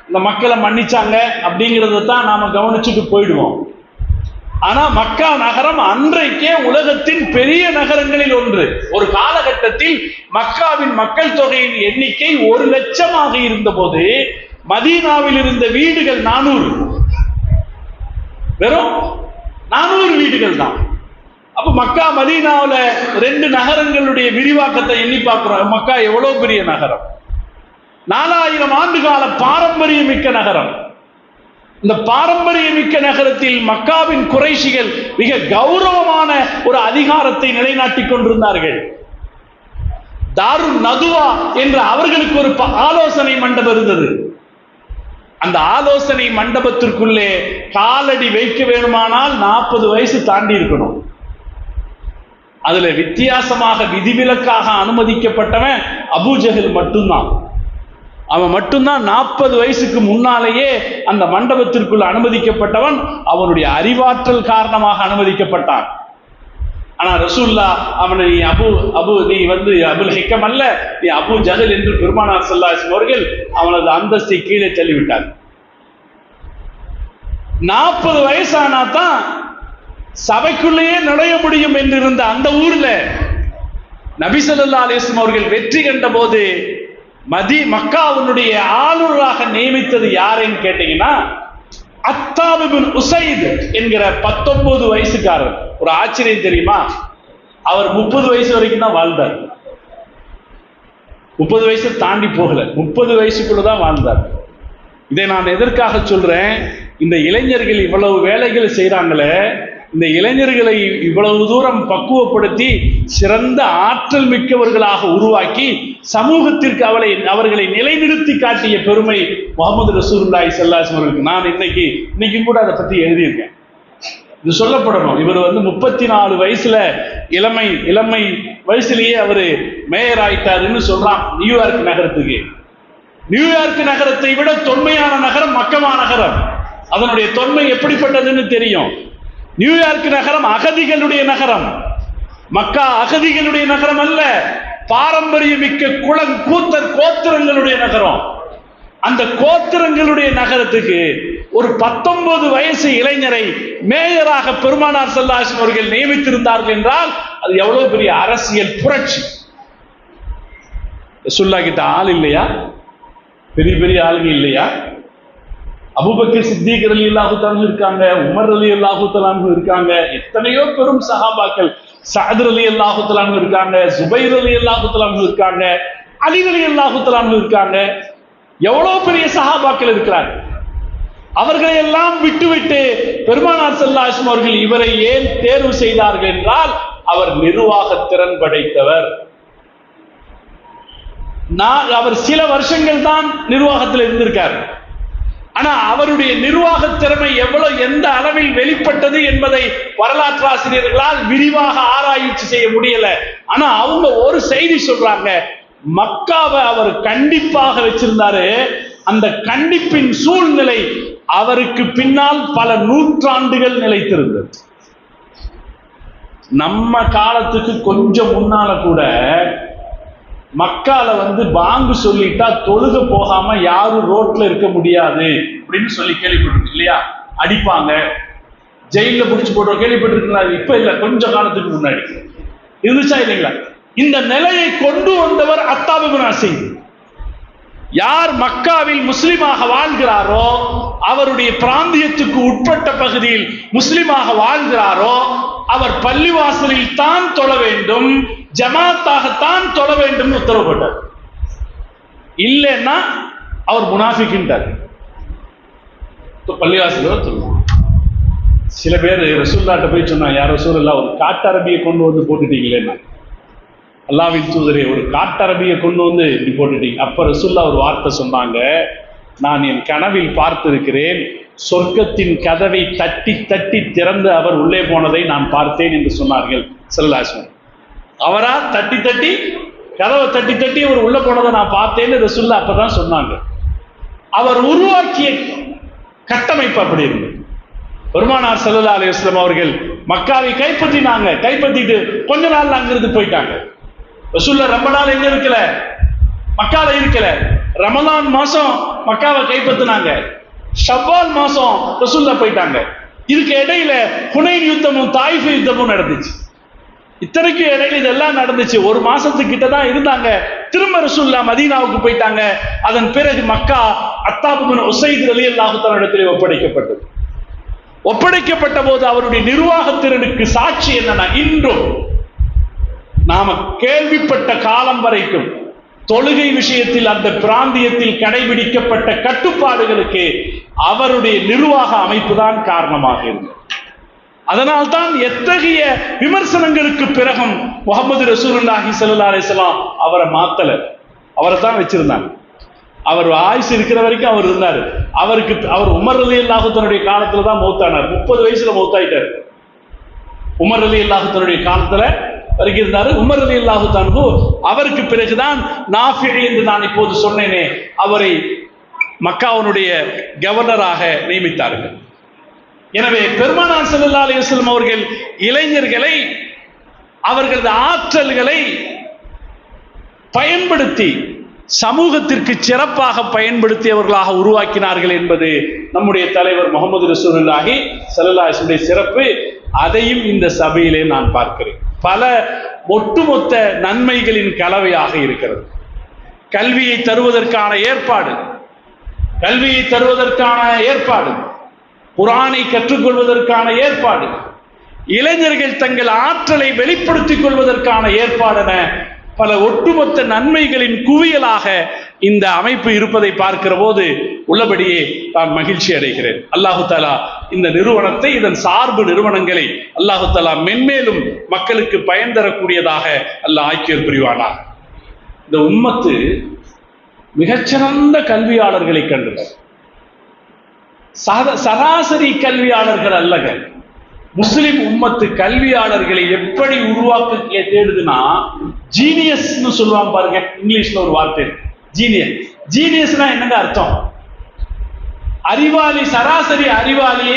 இந்த மக்களை மன்னிச்சாங்க அப்படிங்கிறத தான் நாம கவனிச்சுட்டு போயிடுவோம். ஆனா மக்கா நகரம் அன்றைக்கே உலகத்தின் பெரிய நகரங்களில் ஒன்று. ஒரு காலகட்டத்தில் மக்காவின் மக்கள் தொகையின் எண்ணிக்கை 1 லட்சமாக இருந்த போது மதீனாவில் இருந்த வீடுகள் 400, வெறும் 400 வீடுகள் தான். அப்ப மக்கா மதீனாவுல 2 நகரங்களுடைய விரிவாக்கத்தை எண்ணி பார்க்கிறோம். மக்கா எவ்வளவு பெரிய நகரம், 4000 ஆண்டு கால பாரம்பரியம் மிக்க நகரம். இந்த பாரம்பரியமிக்க நகரத்தில் மக்காவின் குறைஷிகள் மிக கௌரவமான ஒரு அதிகாரத்தை நிலைநாட்டிக் கொண்டிருந்தார்கள். தாருன் நதுவா என்ற அவர்களுக்கு ஒரு ஆலோசனை மண்டபம் இருந்தது. அந்த ஆலோசனை மண்டபத்திற்குள்ளே காலடி வைக்க வேணுமானால் 40 வயசு தாண்டி இருக்கணும். அதுல வித்தியாசமாக விதிவிலக்காக அனுமதிக்கப்பட்டவன் அபூஜஹல் மட்டும்தான். அவன் மட்டும்தான் 40 வயசுக்கு முன்னாலேயே அந்த மண்டபத்திற்குள் அனுமதிக்கப்பட்டவன். அவனுடைய அறிவாற்றல் காரணமாக அனுமதிக்கப்பட்டான். ஆனா ரசூல்லா அவனை நீ அபுல் ஹிக்கம் அல்ல, நீ அபு ஜஹல் என்று பெருமானார் ஸல்லல்லாஹு அலைஹி வஸல்லம் அவர்கள் அவனது அந்தஸ்தை கீழே தள்ளிவிட்டார். 40 வயசானா தான் சபைக்குள்ளேயே நுழைய முடியும் என்றிருந்த அந்த ஊர்ல நபி ஸல்லல்லாஹு அலைஹி வஸல்லம் அவர்கள் வெற்றி கண்ட போது மக்காவுடைய ஆளுநராக நியமித்தது யாருன்னு கேட்டீங்கன்னா அத்தாப் இப்னு உஸைத் என்கிற 19 வயசுக்காரர். ஒரு ஆச்சரியம் தெரியுமா? அவர் 30 வயசு வரைக்கும் தான் வாழ்ந்தார். 30 வயசு தாண்டி போகல, 30 வயசுக்குள்ளதான் வாழ்ந்தார். இதை நான் எதற்காக சொல்றேன்? இந்த இளைஞர்கள் இவ்வளவு வேலைகள் செய்யறாங்களே, இந்த இளைஞர்களை இவ்வளவு தூரம் பக்குவப்படுத்தி சிறந்த ஆற்றல் மிக்கவர்களாக உருவாக்கி சமூகத்திற்கு அவர்களை நிலைநிறுத்தி காட்டிய பெருமை முஹம்மது ரசூலுல்லாஹி ஸல்லல்லாஹு அலைஹி வஸல்லம். நான் இன்னைக்கு கூட அதை பத்தி எழுதியிருக்கேன். இது சொல்லப்படணும். இவர் 34 வயசுல இளமை வயசுலயே அவரு மேயர் ஆயிட்டாருன்னு சொல்றான் நியூயார்க் நகரத்துக்கு. நியூயார்க் நகரத்தை விட தொன்மையான நகரம் மக்கா நகரம். அதனுடைய தொன்மை எப்படிப்பட்டதுன்னு தெரியும். நியூயார்க் நகரம் அகதிகளுடைய நகரம், மக்கா அகதிகளுடைய நகரம் அல்ல, பாரம்பரியமிக்க கோத்திரங்களுடைய நகரம். அந்த கோத்திரங்களுடைய நகரத்துக்கு ஒரு 19 வயசு இளைஞரை மேயராக பெருமானார் ஸல்லல்லாஹு அலைஹி வஸல்லம் அவர்கள் நியமித்திருந்தார்கள் என்றால் அது எவ்வளவு பெரிய அரசியல் புரட்சி. ரசூலுல்லாஹ் கிட்ட ஆள் இல்லையா? பெரிய ஆளுங்க இல்லையா? அபூபக்கர் சித்திக் ரலியல்லாஹு தஆலா இருக்காங்க, உமர் ரலியல்லாஹு தஆலா இருக்காங்க, எத்தனையோ பெரும் சஹாபாக்கள், சஅத் ரலியல்லாஹு தஆலா இருக்காங்க, ஜுபைர் ரலியல்லாஹு தஆலா இருக்காங்க, அலி ரலியல்லாஹு தஆலா இருக்காங்க. எவ்வளவு பெரிய சஹாபாக்கள் இருக்கிறாங்க. அவர்களை எல்லாம் விட்டுவிட்டு பெருமானார் ஸல்லல்லாஹு அலைஹி வஸல்லம் அவர்கள் இவரை ஏன் தேர்வு செய்தார்கள் என்றால் அவர் நிர்வாக திறன் படைத்தவர். அவர் சில வருஷங்கள் தான் நிர்வாகத்தில் இருந்திருக்கார். ஆனா அவருடைய நிர்வாக திறமை எந்த அளவில் வெளிப்பட்டது என்பதை வரலாற்று ஆசிரியர்களால் விரிவாக ஆராய்ச்சி செய்ய முடியல. ஆனா அவங்க ஒரு செய்தி சொல்றாங்க, மக்காவை அவர் கண்டிப்பாக வச்சிருந்தாரு. அந்த கண்டிப்பின் சூழ்நிலை அவருக்கு பின்னால் பல நூற்றாண்டுகள் நிலைத்திருந்தது. நம்ம காலத்துக்கு கொஞ்சம் முன்னால கூட மக்கால பாங்கு சொல்லிட்டா தொழுக போகாம யாரும் ரோட்ல இருக்க முடியாது அப்படின்னு சொல்லி கேள்விப்பட்டிருக்கு இல்லையா? அடிப்பாங்க, ஜெயில புடிச்சு போடுற கேள்விப்பட்டிருக்கீங்களா? இப்ப இல்ல, கொஞ்ச காலத்துக்கு முன்னாடி இருந்துச்சா இல்லைங்களா? இந்த நிலையை கொண்டு வந்தவர் அத்தாப் இப்னு உஸைத். யார் மக்காவில் முஸ்லிமாக வாழ்கிறாரோ, அவருடைய பிராந்தியத்துக்கு உட்பட்ட பகுதியில் முஸ்லிமாக வாழ்கிறாரோ, அவர் பள்ளிவாசலில் தான் தொழ வேண்டும், ஜமாத்தாகத்தான் தொழ வேண்டும் உத்தரவு போட்டார். இல்லைன்னா அவர் முனாஃபிக்ன்றார். பள்ளிவாசல் சொல்லுவாங்க. சில பேர் ரசூலுல்லாஹ்ட்ட போய் சொன்னா, யார் ரசூலுல்லாஹ் ஒரு காட்டரபியை கொண்டு வந்து போட்டுட்டீங்களேன்னா, அல்லாஹ்வின் தூதரே ஒரு காட்டரபியை கொண்டு வந்து இப்படி போட்டுட்டீங்க. அப்ப ரசூலுல்லாஹ் ஒரு வார்த்தை சொன்னாங்க, நான் என் கனவில் பார்த்திருக்கிறேன், சொர்க்கத்தின் கதவை தட்டி தட்டி திறந்து அவர் உள்ளே போனதை நான் பார்த்தேன் என்று சொன்னார்கள் ஸல்லல்லாஹு அலைஹி வஸல்லம். அவரா தட்டி தட்டி கதவை தட்டி தட்டி அவர் உள்ள போனதை நான் பார்த்தேன்னு ரசூலுல்லாஹ் அப்பதான் சொன்னாங்க. அவர் உருவாக்கிய கட்டமைப்பு அப்படி இருக்கு. பெருமானார் ஸல்லல்லாஹு அலைஹி வஸல்லம் அவர்கள் மக்காவை கைப்பற்றிட்டு கொஞ்ச நாள் அங்கிருந்து போயிட்டாங்க. ரசூலுல்லாஹ் ரொம்ப நாள் எங்க இருக்கல, மக்கால இருக்கல. ரமலான் மாசம் மக்காவை கைப்பற்றினாங்க, ஷவ்வால் மாசம் ரசூலுல்லாஹ் போயிட்டாங்க. இதுக்கு இடையில ஹுனைன் யுத்தமும் தாயிஃப் யுத்தமும் நடந்துச்சு. இத்தனைக்கு இடையில இதெல்லாம் நடந்துச்சு. ஒரு மாசத்துக்கிட்ட தான் இருந்தாங்க. திரும்ப ரசூலுல்லாஹ் மதீனாவுக்கு போயிட்டாங்க. அதன் பிறகு மக்கா அத்தாப் இப்னு உஸைத் ரலியல்லாஹு தஆலா இடத்திலே ஒப்படைக்கப்பட்ட போது அவருடைய நிர்வாகத்திறனுக்கு சாட்சி என்னன்னா, இன்றும் நாம கேள்விப்பட்ட காலம் வரைக்கும் தொழுகை விஷயத்தில் அந்த பிராந்தியத்தில் கடைபிடிக்கப்பட்ட கட்டுப்பாடுகளுக்கு அவருடைய நிர்வாக அமைப்பு தான் காரணமாக இருந்தது. அதனால்தான் எத்தகைய விமர்சனங்களுக்கு பிறகும் முஹம்மது ரசூலுல்லாஹி ஸல்லல்லாஹு அலைஹி வஸல்லம் அவரை மாத்தல, அவரை தான் வச்சிருந்தாங்க. அவர் ஆயுசு இருக்கிற வரைக்கும் அவர் இருந்தார். அவர் உமர் ரலியல்லாஹு தன்னுடைய காலத்துல தான் மௌத்தானார். 30 வயசுல மௌத்தாயிட்டார். உமர் ரலியல்லாஹு தன்னுடைய காலத்துல வரைக்கும் இருந்தாரு. உமர் ரலியல்லாஹு தஆலா அவருக்கு பிறகுதான் நாஃபி என்று நான் இப்போது சொன்னேனே அவரை மக்காவுடைய கவர்னராக நியமித்தார்கள். எனவே பெருமானார் ஸல்லல்லாஹு அலைஹி வஸல்லம் அவர்கள் இளைஞர்களை அவர்களது ஆற்றல்களை பயன்படுத்தி சமூகத்திற்கு சிறப்பாக பயன்படுத்தியவர்களாக உருவாக்கினார்கள் என்பது நம்முடைய தலைவர் முஹம்மது ரசூலுல்லாஹி ஸல்லல்லாஹு அலைஹி வஸல்லம் சிறப்பு. அதையும் இந்த சபையிலே நான் பார்க்கிறேன். பல ஒட்டுமொத்த நன்மைகளின் கலவையாக இருக்கிறது. கல்வியை தருவதற்கான ஏற்பாடு, குர்ஆனை கற்றுக்கொள்வதற்கான ஏற்பாடு, இளைஞர்கள் தங்கள் ஆற்றலை வெளிப்படுத்திக் கொள்வதற்கான ஏற்பாடென பல ஒட்டுமொத்த நன்மைகளின் குவியலாக இந்த அமைப்பு இருப்பதை பார்க்கிற போது உள்ளபடியே நான் மகிழ்ச்சி அடைகிறேன். அல்லாஹு தஆலா இந்த நிறுவனத்தை, இதன் சார்பு நிறுவனங்களை அல்லாஹு தஆலா மென்மேலும் மக்களுக்கு பயன் தரக்கூடியதாக அல்லாஹ் ஆக்கியர் புரிவானாக. இந்த உம்மத்து மிகச்சிறந்த கல்வியாளர்களை கண்டனர். சராசரி கல்வியாளர்கள் அல்லங்க. முஸ்லிம் உம்மத்து கல்வியாளர்களை எப்படி உருவாக்க தேடுதுன்னா ஜீனியஸ்னு சொல்லுவாங்க பாருங்க. இங்கிலீஷ்ல ஒரு வார்த்தை ஜீனியஸ்னா என்னங்க அர்த்தம்? அறிவாளி, சராசரி அறிவாளி,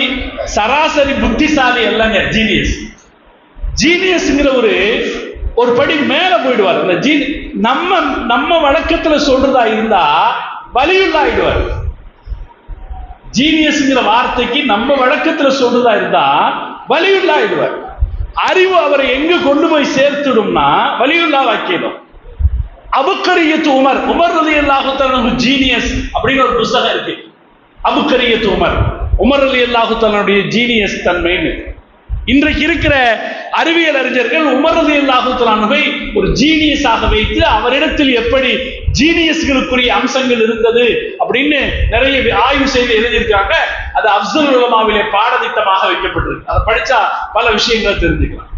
சராசரி புத்திசாலி அல்லங்க ஜீனியஸ். ஜீனியஸ்ங்கிற ஒரு படி மேல போயிடுவார். அந்த நம்ம வழக்கத்துல சொல்றதா இருந்தா வலியுல்லா ஆயிடுவார். ஜீனியஸ்ங்கிற வார்த்தைக்கு நம்ம வழக்கத்துல சொல்றதா இருந்தா வலியுல்லா ஆயிடுவார். அறிவு அவரை எங்க கொண்டு போய் சேர்த்துடும்னா வலியுல்லா வாக்கியம். அபுக்கரியத்து உமர் ரலியல்லாஹு தஆலா ஜீனியஸ் அப்படின்னு ஒரு புத்தகம் இருக்கு. அபுக்கரியத்து உமர் ரலியல்லாஹு தஆலாவுடைய ஜீனியஸ் தன்மைன்னு. இன்றைக்கு இருக்கிற அறிவியல் அறிஞர்கள் உமர் ரலியல்லாஹு தஆலாவை ஒரு ஜீனியஸாக வைத்து அவரிடத்தில் எப்படி ஜீனியஸ்களுக்குரிய அம்சங்கள் இருந்தது அப்படின்னு நிறைய ஆய்வு செய்து எழுதியிருக்காங்க. அது அஃஸல் உலமாவிலே பாடத்திட்டமாக வைக்கப்பட்டிருக்கு. அதை படிச்சா பல விஷயங்களை தெரிஞ்சுக்கலாம்.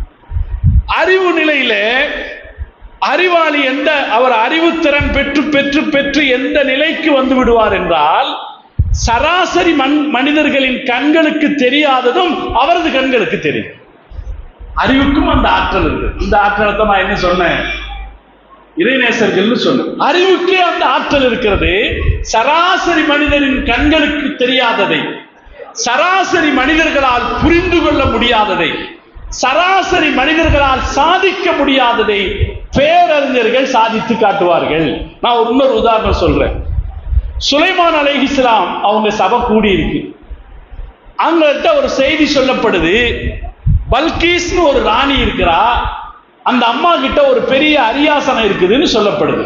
அறிவு நிலையில அறிவாளி அவர் அறிவுத்திறன் பெற்று எந்த நிலைக்கு வந்து விடுவார் என்றால் சராசரி மனிதர்களின் கண்களுக்கு தெரியாததும் அவரது கண்களுக்கு தெரியும். அறிவுக்கும் அந்த ஆற்றல் இருக்கு. இந்த ஆற்றலை தான் நான் என்ன சொன்னேன், இறைநேசர்கள் சொன்னேன். அறிவுக்கே அந்த ஆற்றல் இருக்கிறது. சராசரி மனிதரின் கண்களுக்கு தெரியாததை, சராசரி மனிதர்களால் புரிந்து கொள்ள முடியாததை, சராசரி மனிதர்களால் சாதிக்க முடியாததை பேரறிஞர்கள் சாதித்து காட்டுவார்கள். நான் இன்னொரு உதாரணம் சொல்றேன். சுலைமான் அலைஹிஸ்ஸலாம் அவங்க சபை கூடி இருக்கு. அங்கிட்ட ஒரு செய்தி சொல்லப்படுது. பல்கீஸ்னு ஒரு ராணி இருக்கிறா, அந்த அம்மா கிட்ட ஒரு பெரிய அரியாசனம் இருக்குதுன்னு சொல்லப்படுது.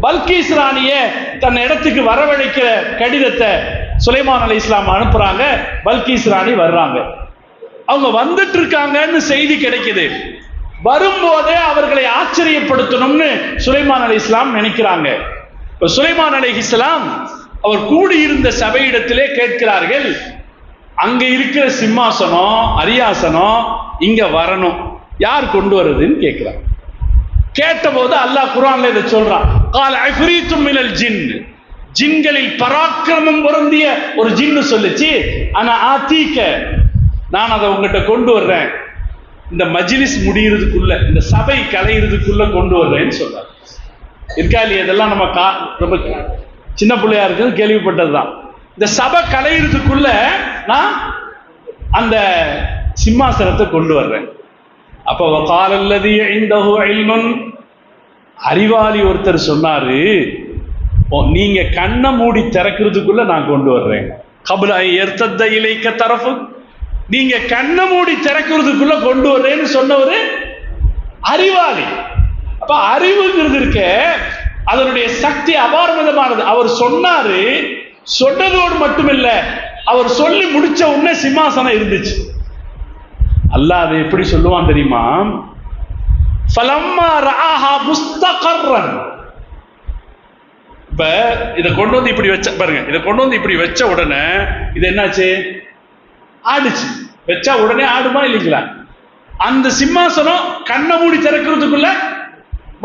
பல்கீஸ் ராணிய தன் இடத்துக்கு வரவழைக்கிற கடிதத்தை சுலைமான் அலைஹிஸ்ஸலாம் அனுப்புறாங்க. பல்கீஸ் ராணி வர்றாங்க. அவங்க வந்துட்டு இருக்காங்கன்னு செய்தி கிடைக்குது. வரும்போதே அவர்களை ஆச்சரியப்படுத்தணும்னு சுலைமான் அலைஹிஸ்ஸலாம் நினைக்கிறாங்க. சுலைமான் அலைஹிஸ்ஸலாம் அவர் கூடியிருந்த சபையிடத்திலே கேட்கிறார்கள், அங்க இருக்கிற சிம்மாசனம் அரியாசனம் இங்க வரணும், யார் கொண்டு வருதுன்னு கேட்கிறார். கேட்டபோது அல்லாஹ் குர்ஆன்ல இதை சொல்றான். கால் அஃப்ரீத்தும் மினல் ஜின், ஜின்களில் பராக்கிரமம் பொருந்திய ஒரு ஜின்னு சொல்லுச்சு, ஆனா ஆத்தீக்க, நான் அதை உங்ககிட்ட கொண்டு வர்றேன், இந்த மஜ்லிஸ் முடிகிறதுக்குள்ள, இந்த சபை கலையிறதுக்குள்ள கொண்டு வர்றேன்னு சொல்றாரு. இருக்கா இல்லையா? இதெல்லாம் நம்ம சின்ன பிள்ளையா இருக்குது கேள்விப்பட்டதுதான். இந்த சபை கலையிறதுக்குள்ள நான் அந்த சிம்மாசனத்தை கொண்டு வர்றேன். அப்போ காலல்லதி இந்தஹு இல்முன், அறிவாளி ஒருத்தர் சொன்னாரு, நீங்க கண்ணை மூடி திறக்கிறதுக்குள்ள நான் கொண்டு வர்றேன். கபுல எர்த்தத இலைக்க தரஃபு, நீங்க கண்ணை மூடி திறக்கிறதுக்குள்ள கொண்டு வர்றேன்னு சொன்னவரு அறிவாளி. அப்ப அறிவுங்கிறது இருக்க, அதனுடைய சக்தி அபாரமிதமானது. அவர் சொன்னாரு, சொன்னதோடு மட்டுமில்ல, அவர் சொல்லி முடிச்ச உடனே சிம்மாசனம் இருந்துச்சு. அல்லாஹ் அதை எப்படி சொல்லுவான் தெரியுமா? ஃபலம்மா ரஆஹா முஸ்தகர்ரன், இப்ப இதை கொண்டு வந்து இப்படி வச்ச பாருங்க, இதை கொண்டு வந்து இப்படி வச்ச உடனே இது என்னாச்சு? ஆடுச்சு. வச்சா உடனே ஆடுமா இல்லைங்களா? அந்த சிம்மாசனம் கண்ணை மூடி திறக்கிறதுக்குள்ள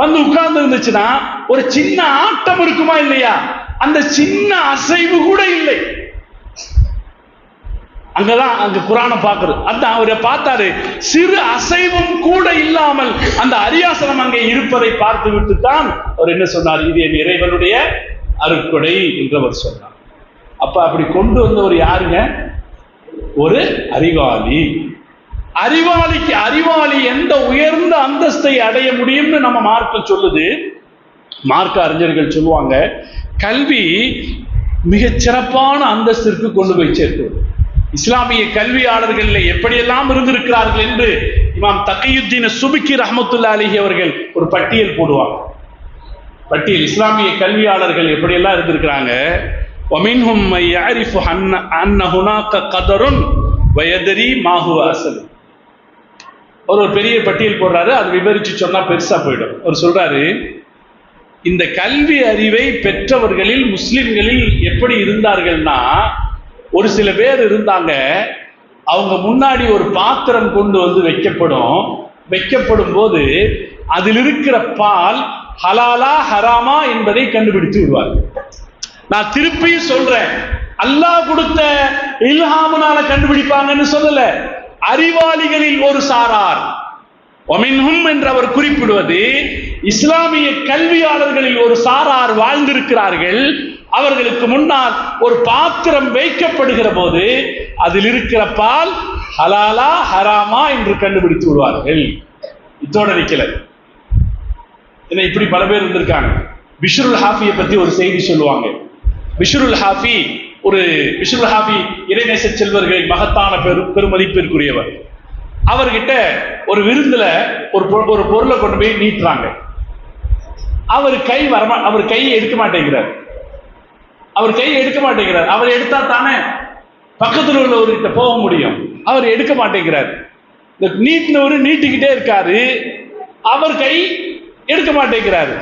வந்து உட்கார்ந்து இருந்துச்சுன்னா ஒரு சின்ன ஆட்டம் இருக்குமா இல்லையா? அந்த சின்ன அசைவு கூட இல்லை. அங்கதான் அங்க குரானை பார்க்கிறது. அந்த அவரை பார்த்தாரு, சிறு அசைவும் கூட இல்லாமல் அந்த அரியாசனம் அங்கே இருப்பதை பார்த்து விட்டு தான் அவர் என்ன சொன்னார்? இது என் இறைவனுடைய அருட்கொடை என்று அவர் சொன்னார். அப்ப அப்படி கொண்டு வந்தவர் யாருங்க? ஒரு அறிவாளி. அறிவாளி எந்த உயர்ந்த அந்தஸ்தை அடைய முடியும்னு நம்ம மார்க்கம் சொல்லுது. மார்க்க அறிஞர்கள் சொல்லுவாங்க, கல்வி மிகச் சிறப்பான அந்தஸ்திற்கு கொண்டு போய் சேர்க்கிறது. இஸ்லாமிய கல்வியாளர்கள் எப்படியெல்லாம் இருந்திருக்கிறார்கள் என்று இமாம் தகியுத்தீன் சுபுக்கி ரஹ்மத்துல்லாஹி அலைஹி அவர்கள் ஒரு பட்டியல் போடுவாங்க. பட்டியல் இஸ்லாமிய கல்வியாளர்கள் எப்படியெல்லாம் இருந்திருக்கிறாங்க. وَمِنْهُمْ مَنْ يَعْرِفُ أَنَّ هُنَاكَ قَدَرٌ وَيَدْرِي مَا هُوَ أَصْلُ. ஒரு பெரிய பட்டியல் போடுறாரு. அது விவரிச்சு சொன்னா பெருசா போயிடும். அவர் சொல்றாரு, இந்த கல்வி அறிவை பெற்றவர்களில் முஸ்லிம்களில் எப்படி இருந்தார்கள்னா, ஒரு சில பேர் இருந்தாங்க, அவங்க முன்னாடி ஒரு பாத்திரம் கொண்டு வந்து வைக்கப்படும் போது அதில் இருக்கிற பால் ஹலாலா ஹராமா என்பதை கண்டுபிடித்து விடுவார். நான் திருப்பியும் சொல்றேன், அல்லாஹ் கொடுத்த இல்ஹாமுனால கண்டுபிடிப்பாங்கன்னு சொல்லல. அறிவாளிகளில் ஒரு சாரார் ஒமின்ஹும் என்று அவர் குறிப்பிடுவது, இஸ்லாமிய கல்வியாளர்களில் ஒரு சாரார் வாழ்ந்திருக்கிறார்கள். அவர்களுக்கு முன்னால் ஒரு பாத்திரம் வைக்கப்படுகிற போது அதில் இருக்கிற பால் ஹலாலா ஹராமா என்று கண்டுபிடித்து விடுவார்கள். இதோட நிக்கல. இப்படி பல பேர் இருந்திருக்காங்க. பிஷ்ருல் ஹாஃபியை பத்தி ஒரு செய்தி சொல்லுவாங்க. பிஷ்ருல் ஹாஃபி இறைநேச செல்வர்களின் மகத்தான பெருமதிப்பிற்குரியவர். அவர்கிட்ட ஒரு விருந்துல ஒரு பொருளை கொண்டு போய் நீட்டுறாங்க. அவர் கையை எடுக்க மாட்டேங்கிறார். அவர் எடுத்தா தானே பக்கத்தில் உள்ளவர்கிட்ட போக முடியும். அவர் எடுக்க மாட்டேங்கிறார். இந்த நீட்டினவர் நீட்டிக்கிட்டே இருக்காரு, அவர் கை எடுக்க மாட்டேங்கிறாரு.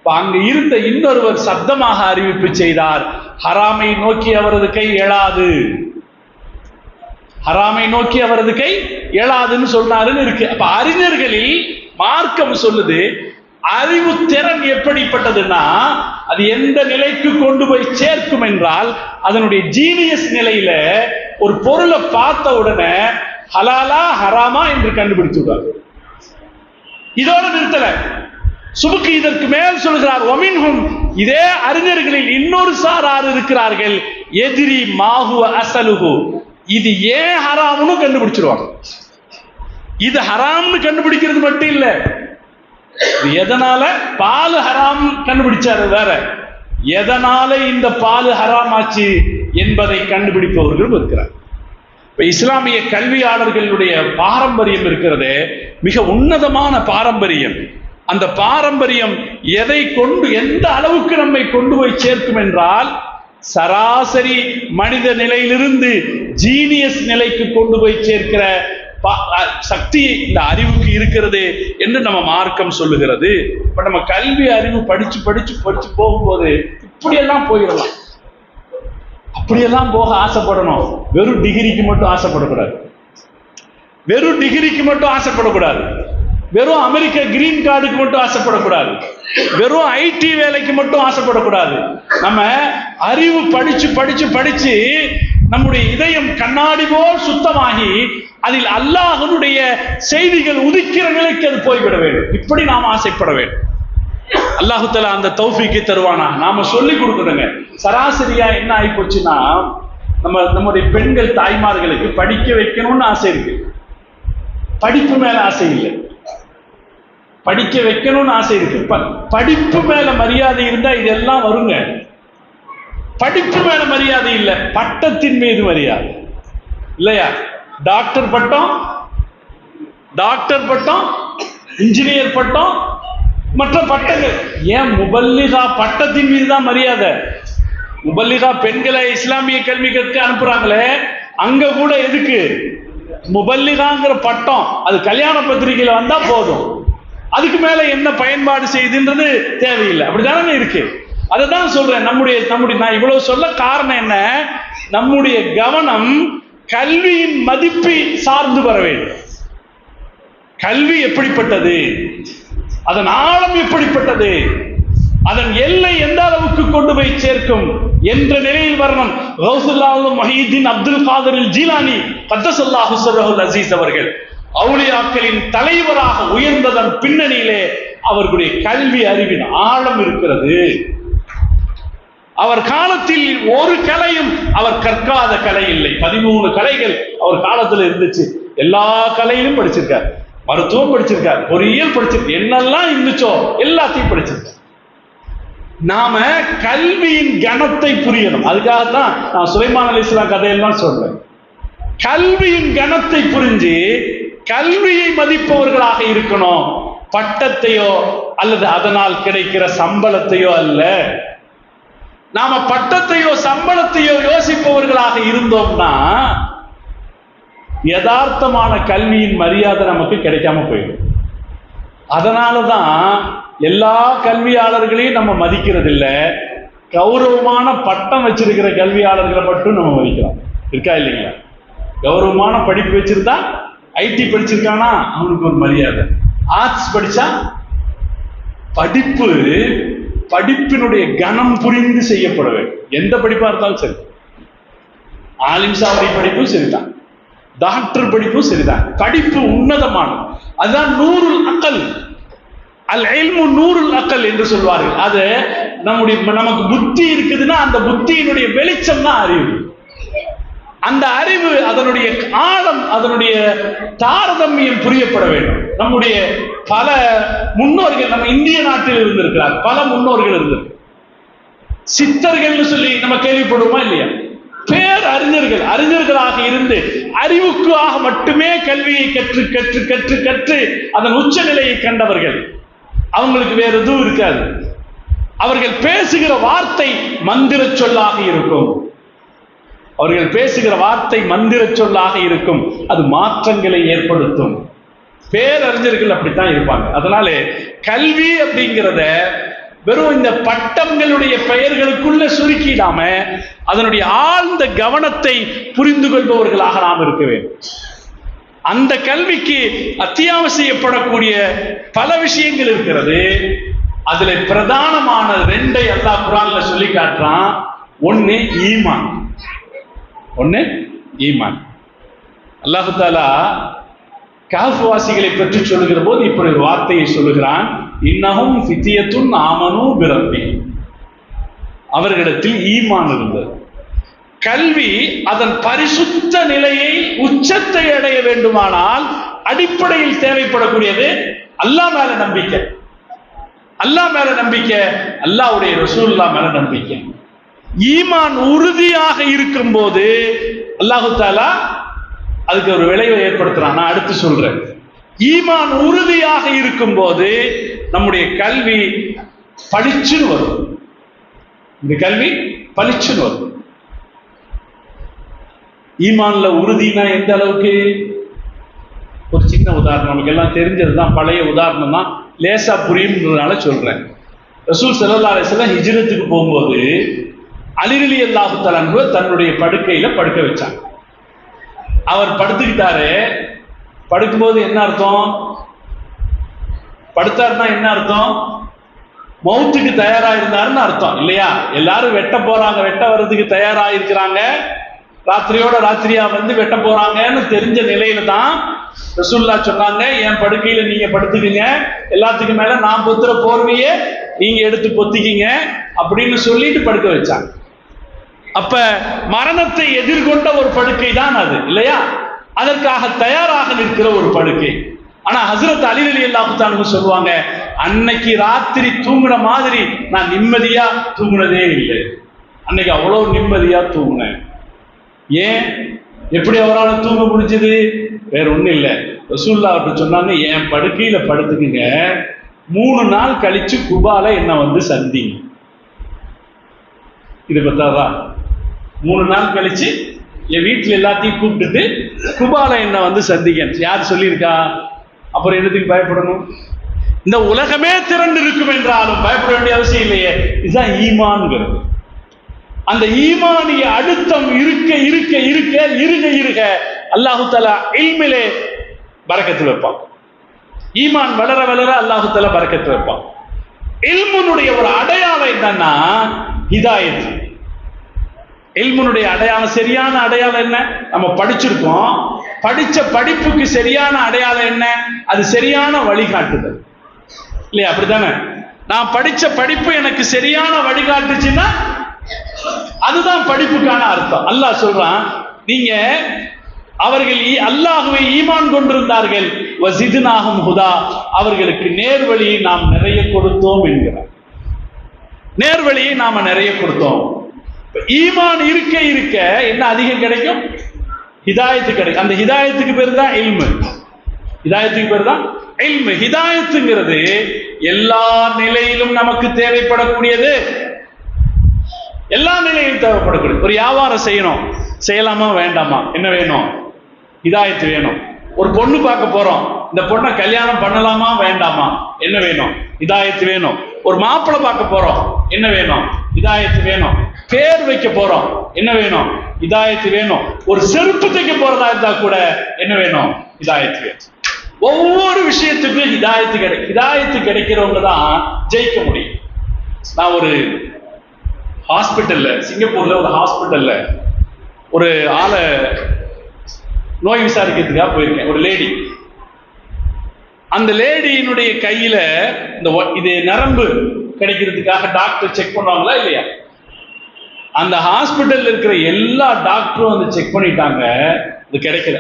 அங்க இருந்த இன்னொருவர் சப்தமாக அறிவிப்பு செய்தார், ஹராமை நோக்கி அவரது கை எழாது, எழாதுன்னு சொன்னாருன்னு இருக்கு. அப்ப அறிஞர்களில் மார்க்கம் சொல்லுது, அறிவு திறன் எப்படிப்பட்டதுன்னா அது எந்த நிலைக்கு கொண்டு போய் சேர்க்கும் என்றால், அதனுடைய ஜீனியஸ் நிலையில ஒரு பொருளை பார்த்த உடனே ஹலாலா ஹராமா என்று கண்டுபிடித்து விடுவார். இதோட நிறுத்தல. சுபுக்கு இதற்கு மேல் சொல்கிறார், ஒமின்ஹும், இதே அறிஞர்களில் இன்னொரு சாரார் இருக்கிறார்கள், எதிரி மாஹுவ அசலுஹு, இது ஏன் ஹராம்னு கண்டுபிடிச்சிருவாங்க. இது ஹராம்னு கண்டுபிடிக்கிறது மட்டும் இல்ல, எதனால பால் ஹராம் கண்டுபிடிச்சாரு வேற, எதனால இந்த பால் ஹராம் ஆச்சு என்பதை கண்டுபிடிப்பவர்களும் இருக்கிறார். இப்ப இஸ்லாமிய கல்வியாளர்களுடைய பாரம்பரியம் இருக்கிறது, மிக உன்னதமான பாரம்பரியம். அந்த பாரம்பரியம் எதை கொண்டு எந்த அளவுக்கு நம்மை கொண்டு போய் சேர்க்கும் என்றால், சராசரி மனித நிலையிலிருந்து ஜீனியஸ் நிலைக்கு கொண்டு போய் சேர்க்கிற சக்தி இந்த அறிவுக்கு இருக்கிறது என்று நம்ம மார்க்கம் சொல்லுகிறது. இப்ப நம்ம கல்வி அறிவு படிச்சு போகும்போது இப்படியெல்லாம் போயிடலாம். அப்படியெல்லாம் போக ஆசைப்படணும். வெறும் டிகிரிக்கு மட்டும் ஆசைப்படக்கூடாது. வெறும் அமெரிக்க கிரீன் கார்டுக்கு மட்டும் ஆசைப்படக்கூடாது. வெறும் ஐடி வேலைக்கு மட்டும் ஆசைப்படக்கூடாது. நம்ம அறிவு படிச்சு நம்முடைய இதயம் கண்ணாடி போல் சுத்தமாகி அதில் அல்லாஹ்வுடைய செய்திகள் உதிக்கிற நிலைக்கு அது போய்விட வேண்டும். இப்படி நாம் ஆசைப்பட வேண்டும். அல்லாஹ் தஆலா அந்த தௌஃபீக்கை தருவானா. நாம சொல்லி கொடுக்கணுங்க. சராசரியா என்ன ஆகி போச்சுன்னா, நம்முடைய பெண்கள் தாய்மார்களுக்கு படிக்க வைக்கணும்னு ஆசை இருக்கு, படிப்பு மேல ஆசை இல்லை. படிக்க வைக்கணும்னு ஆசை இருக்கு, படிப்பு மேல மரியாதை இருந்தா இதெல்லாம் வருங்க. படிப்பு மேல மரியாதை இல்லை, பட்டத்தின் மீது மரியாதை இல்லையா? டாக்டர் பட்டம், இன்ஜினியர் பட்டம், மற்ற பட்டங்கள். ஏன் முபல்லிகா பட்டத்தின் மீது தான் மரியாதை. முபல்லிகா பெண்களை இஸ்லாமிய கல்வி கற்க அனுப்புறாங்களே, அங்க கூட எதுக்கு முபல்லிகாங்கிற பட்டம்? அது கல்யாண பத்திரிகையில வந்தா போதும், அதுக்கு மேல என்ன பயன்பாடு செய்யுதுன்றது தேவையில்லை. அப்படிதானே இருக்கு. அதுதான் சொல்றேன். நம்முடைய நான் இவ்வளவு சொல்ல காரணம் என்ன, நம்முடைய கவனம் கல்வியின் மதிப்பை சார்ந்து வர வேண்டும். கல்வி எப்படிப்பட்டது, அதன் ஆழம் எப்படிப்பட்டது, அதன் எல்லை எந்த அளவுக்கு கொண்டு போய் சேர்க்கும் என்ற நிலையில் வரணும். கௌசுல்லாஹ் முஹீத்தீன் அப்துல் காதிர் ஜீலானி கத்தஸல்லாஹு சிர்ரஹுல் அஸீஸ் அவர்கள் அவுலியாக்களின் தலைவராக உயர்ந்ததன் பின்னணியிலே அவர்களுடைய கல்வி அறிவின் ஆழம் இருக்கிறது. அவர் காலத்தில் ஒரு கலையும் அவர் கற்காத கலை இல்லை. 13 கலைகள் அவர் காலத்தில் இருந்துச்சு. எல்லா கலையிலும் படிச்சிருக்கார். மருத்துவம் படிச்சிருக்கார், பொறியியல் படிச்சிருக்கார், என்னெல்லாம் இருந்துச்சோ எல்லாத்தையும் படிச்சிருக்கார். நாம கல்வியின் கணத்தை புரியணும். அதுக்காகத்தான் நான் சுலைமான் அலைஹிஸ்ஸலாம் கதையெல்லாம் சொல்றேன். கல்வியின் கணத்தை புரிஞ்சு கல்வியை மதிப்பவர்களாக இருக்கணும். பட்டத்தையோ அல்லது அதனால் கிடைக்கிற சம்பளத்தையோ அல்ல. நாம பட்டத்தையோ சம்பளத்தையோ யோசிப்பவர்களாக இருந்தோம்னா யதார்த்தமான கல்வியின் மரியாதை நமக்கு கிடைக்காம போயிடும். அதனாலதான் எல்லா கல்வியாளர்களையும் நம்ம மதிக்கிறது இல்லை. கௌரவமான பட்டம் வச்சிருக்கிற கல்வியாளர்களை மட்டும் நம்ம மதிக்கிறோம். இருக்கா இல்லைங்களா? கௌரவமான படிப்பு வச்சிருந்தா, ஐடி படிச்சிருக்கானா அவனுக்கு ஒரு மரியாதை, ஆர்ட்ஸ் படிச்சா படிப்பினுடைய கணம் புரிந்து செய்யப்பட வேண்டும். எந்த படிப்பா இருந்தாலும் சரி, ஆலிம் சாவடி படிப்பும் சரிதான், டாக்டர் படிப்பும் சரிதான். படிப்பு உன்னதமானது. அதுதான் நூறுல் அக்கல், அல் இல்மு நூறுல் அக்கல் என்று சொல்வார்கள். அது நமக்கு புத்தி இருக்குதுன்னா அந்த புத்தியினுடைய வெளிச்சம் தான் அறிவு. அந்த அறிவு, அதனுடைய ஆழம், அதனுடைய தாரதமியம் புரியப்பட வேண்டும். நம்முடைய பல முன்னோர்கள் நம்ம இந்திய நாட்டில் இருந்திருக்கிறார். பல முன்னோர்கள் இருந்திருக்கு. சித்தர்கள் சொல்லி நம்ம கேள்விப்படுவோமா இல்லையா? அறிஞர்களாக இருந்து அறிவுக்காக மட்டுமே கல்வியை கற்று கற்று கற்று கற்று அதன் உச்ச நிலையை கண்டவர்கள். அவங்களுக்கு வேற எதுவும் இருக்காது. அவர்கள் பேசுகிற வார்த்தை மந்திர சொல்லாக இருக்கும். அவர்கள் பேசுகிற வார்த்தை மந்திர சொல்லாக இருக்கும். அது மாற்றங்களை ஏற்படுத்தும். பேரறிஞர்கள் அப்படித்தான் இருப்பாங்க. அதனாலே கல்வி அப்படிங்கிறத வெறும் இந்த பட்டங்களுடைய பெயர்களுக்குள்ள சுருக்கிடாம அதனுடைய ஆழ்ந்த கவனத்தை புரிந்து கொள்பவர்களாக நாம் இருக்க வேண்டும். அந்த கல்விக்கு அத்தியாவசியப்படக்கூடிய பல விஷயங்கள் இருக்கிறது. அதுல பிரதானமான 2 அல்லாஹ் குர்ஆன்ல சொல்லி காட்டுறான். ஒன்னு ஈமான். அல்லாஹ் தஆலா கஹஃப் வாசிகளை பற்றி சொல்லுகிற போது இப்படி ஒரு வார்த்தையை சொல்லுகிறான். இன்னஹும் ஃபித்யத்துன் ஆமனூ பிரப்பி. அவர்களிடத்தில் ஈமான் இருந்தது. கல்வி அதன் பரிசுத்த நிலையை, உச்சத்தை அடைய வேண்டுமானால் அடிப்படையில் தேவைப்படக்கூடியது அல்லாஹ் மேல நம்பிக்கை. அல்லாஹ்வுடைய ரசூலுல்லாஹ் மேல நம்பிக்கை. ஈமான் உறுதியாக இருக்கும் போது அல்லாஹு தஆலா அதுக்கு ஒரு விளைவை ஏற்படுத்துறான். நான் அடுத்து சொல்றேன். ஈமான் உறுதியாக இருக்கும் போது நம்முடைய கல்வி பளிச்சுன்னு வரும். இந்த கல்வி பளிச்சுன்னு வரும். ஈமான்ல உறுதினா எந்த அளவுக்கு? ஒரு சின்ன உதாரணம், நமக்கு எல்லாம் தெரிஞ்சதுதான், பழைய உதாரணம் தான், லேசா புரியும்ன்றதுனால சொல்றேன். ரசூல் ஸல்லல்லாஹு அலைஹி வஸல்லம் ஹிஜ்ரத்துக்கு போகும்போது அலி ரலியல்லாஹு தஆலா அன்ஹு தன்னுடைய படுக்கையில படுக்க வச்சாங்க. அவர் படுத்துக்கிட்டாரு. படுக்கும்போது என்ன அர்த்தம்? படுத்தாருன்னா என்ன அர்த்தம்? மௌத்துக்கு தயாரா இருந்தாருன்னு அர்த்தம் இல்லையா? எல்லாரும் வெட்ட போறாங்க, வெட்ட வர்றதுக்கு தயாரா இருக்கிறாங்க, ராத்திரியோட ராத்திரியா வந்து வெட்ட போறாங்கன்னு தெரிஞ்ச நிலையில தான் ரசூலுல்லாஹ் சொன்னாங்க, என் படுக்கையில நீங்க படுத்துக்கீங்க, எல்லாத்துக்கும் மேல நான் பொத்துற போர்வையே நீங்க எடுத்து பொத்திக்கிங்க அப்படின்னு சொல்லிட்டு படுக்க வச்சாங்க. அப்ப மரணத்தை எதிர்கொண்ட ஒரு படுக்கை தான் அது இல்லையா? அதற்காக தயாராக நிற்கிற ஒரு படுக்கை. ஆனா ஹஸ்ரத் அலி ரலியல்லாஹு தஆலா சொல்லுவாங்க, அன்னைக்கு ராத்திரி தூங்குன மாதிரி நான் நிம்மதியா தூங்குனதே இல்லை. அன்னைக்கு அவ்வளவு நிம்மதியா தூங்குனேன். ஏன், எப்படி அவரால் தூங்க முடிஞ்சது? வேற ஒண்ணும் இல்லை. ரசூலுல்லாஹ் அவர்கள் சொன்னாங்க, என் படுக்கையில படுத்துக்குங்க, 3 நாள் கழிச்சு குபால என்ன வந்து சந்திங்க. இது பத்தாதா? 3 நாள் கழிச்சு என் வீட்டுல எல்லாத்தையும் கூப்பிட்டுட்டு குபால என்ன வந்து சந்திக்க யார் சொல்லியிருக்கா? அப்புறம் என்னத்துக்கு பயப்படணும்? இந்த உலகமே திரண்டு இருக்கும் என்றாலும் பயப்பட வேண்டிய அவசியம் இல்லையே. இதுதான் ஈமான்ங்கிறது. அந்த ஈமானிய அழுத்தம் இருக்க இருக்க இருக்க இருக இருக அல்லாஹு தஆலா இல்மிலே பரக்கத்து வைப்பான். ஈமான் வளர வளர அல்லாஹு தஆலா பரக்கத்து வைப்பான். இல்முனுடைய ஒரு அடையாளம் என்னன்னா ஹிதாயத். இல்முனுடைய அடையாளம், சரியான அடையாளம் என்ன? நம்ம படிச்சிருக்கோம். படிச்ச படிப்புக்கு சரியான அடையாளம் என்ன? அது சரியான வழிகாட்டுதல் இல்லையா? அப்படித்தானே? நான் படிச்ச படிப்பு எனக்கு சரியான வழிகாட்டுச்சுன்னா அதுதான் படிப்புக்கான அர்த்தம். அல்லாஹ் சொல்றான், நீங்க அவர்கள் அல்லாஹ்வை ஈமான் கொண்டிருந்தார்கள், வஸித்னாஹும் ஹுதா, அவர்களுக்கு நேர்வழியை நாம் நிறைய கொடுத்தோம் என்கிறார். நேர்வழியை நாம நிறைய கொடுத்தோம். ஈமான் இருக்க இருக்க என்ன அதிகம் கிடைக்கும்? ஹிதாயத்து கிடைக்கும். அந்த ஹிதாயத்துக்கு பேர் தான் இல்மு. ஹிதாயத்துக்கு பேர் தான் இல்மு. ஹிதாயத்துங்கிறது எல்லா நிலையிலும் நமக்கு தேவைப்படக்கூடியது. எல்லா நிலையிலும் தேவைப்படக்கூடியது. ஒரு வியாபாரம் செய்யணும், செய்யலாமா வேண்டாமா? என்ன வேணும்? ஹிதாயத்து வேணும். ஒரு பொண்ணு பார்க்க போறோம், இந்த பொண்ணை கல்யாணம் பண்ணலாமா வேண்டாமா? என்ன வேணும்? ஹிதாயத்து வேணும். ஒரு மாப்பிள்ளை பார்க்க போறோம், என்ன வேணும்? ஹிதாயத்து வேணும். பேர் வைக்க போறோம், என்ன வேணும்? ஹிதாயத்து வேணும். ஒரு செருப்பு தைக்க போறதா இருந்தா கூட என்ன வேணும்? ஹிதாயத்து வேணும். ஒவ்வொரு விஷயத்துக்கும் ஹிதாயத்து கிடைக்கும். ஹிதாயத்து கிடைக்கிறவங்க தான் ஜெயிக்க முடியும். நான் ஒரு ஹாஸ்பிட்டல்ல, சிங்கப்பூர்ல ஒரு ஹாஸ்பிட்டல்ல ஒரு ஆளை நோய் விசாரிக்கிறதுக்காக போயிருக்கேன். ஒரு லேடி, அந்த லேடியினுடைய கையில இந்த இது நரம்பு கிடைக்கிறதுக்காக டாக்டர் செக் பண்ணுவாங்களா இல்லையா? அந்த ஹாஸ்பிட்டல்ல இருக்கிற எல்லா டாக்டரும் வந்து செக் பண்ணிட்டாங்க, இது கிடைக்கல.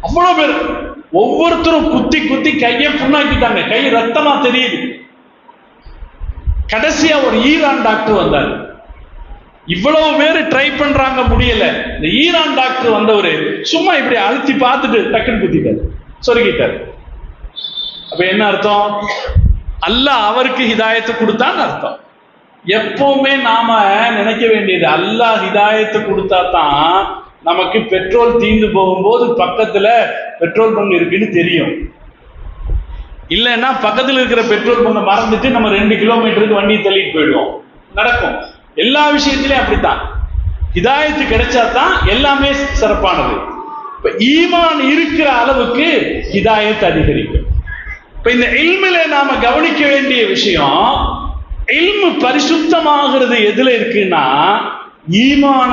அவ்வளவு பேர் ஒவ்வொருத்தரும் குத்தி குத்தி கையை புண்ணாக்கிட்டாங்க, கை ரத்தமா தெரியுது. கடைசியா ஒரு ஈரான் டாக்டர் வந்தார். இவ்வளவு பேர் ட்ரை பண்றாங்க, முடியல. இந்த ஈரான் டாக்டர் வந்தவரு சும்மா இப்படி அழுத்தி பார்த்துட்டு டக்குன்னு குத்திட்டாரு, சொருகிட்டாரு. அப்ப என்ன அர்த்தம்? அல்லாஹ் அவருக்கு ஹிதாயத்து கொடுத்தான்னு அர்த்தம். எப்பவுமே நாம நினைக்க வேண்டியது, அல்லாஹ் ஹிதாயத்து கொடுத்தா தான் நமக்கு பெட்ரோல் தீர்ந்து போகும்போது பக்கத்துல பெட்ரோல் பங்க் இருக்குன்னு தெரியும். இல்லைன்னா பக்கத்துல இருக்கிற பெட்ரோல் பங்கை மறந்துட்டு நம்ம 2 கிலோமீட்டருக்கு வண்டி தள்ளிட்டு போயிடுவோம். நடக்கும் எல்லா விஷயத்திலையும் அப்படித்தான். ஹிதாயத்து கிடைச்சா தான் எல்லாமே சிறப்பானது. இப்ப ஈமான் இருக்கிற அளவுக்கு ஹிதாயத் அதிகரிக்கும். இப்ப இந்த இல்மில நாம கவனிக்க வேண்டிய விஷயம், இல்மு பரிசுத்தமாகிறது எதுல இருக்குன்னா ஈமான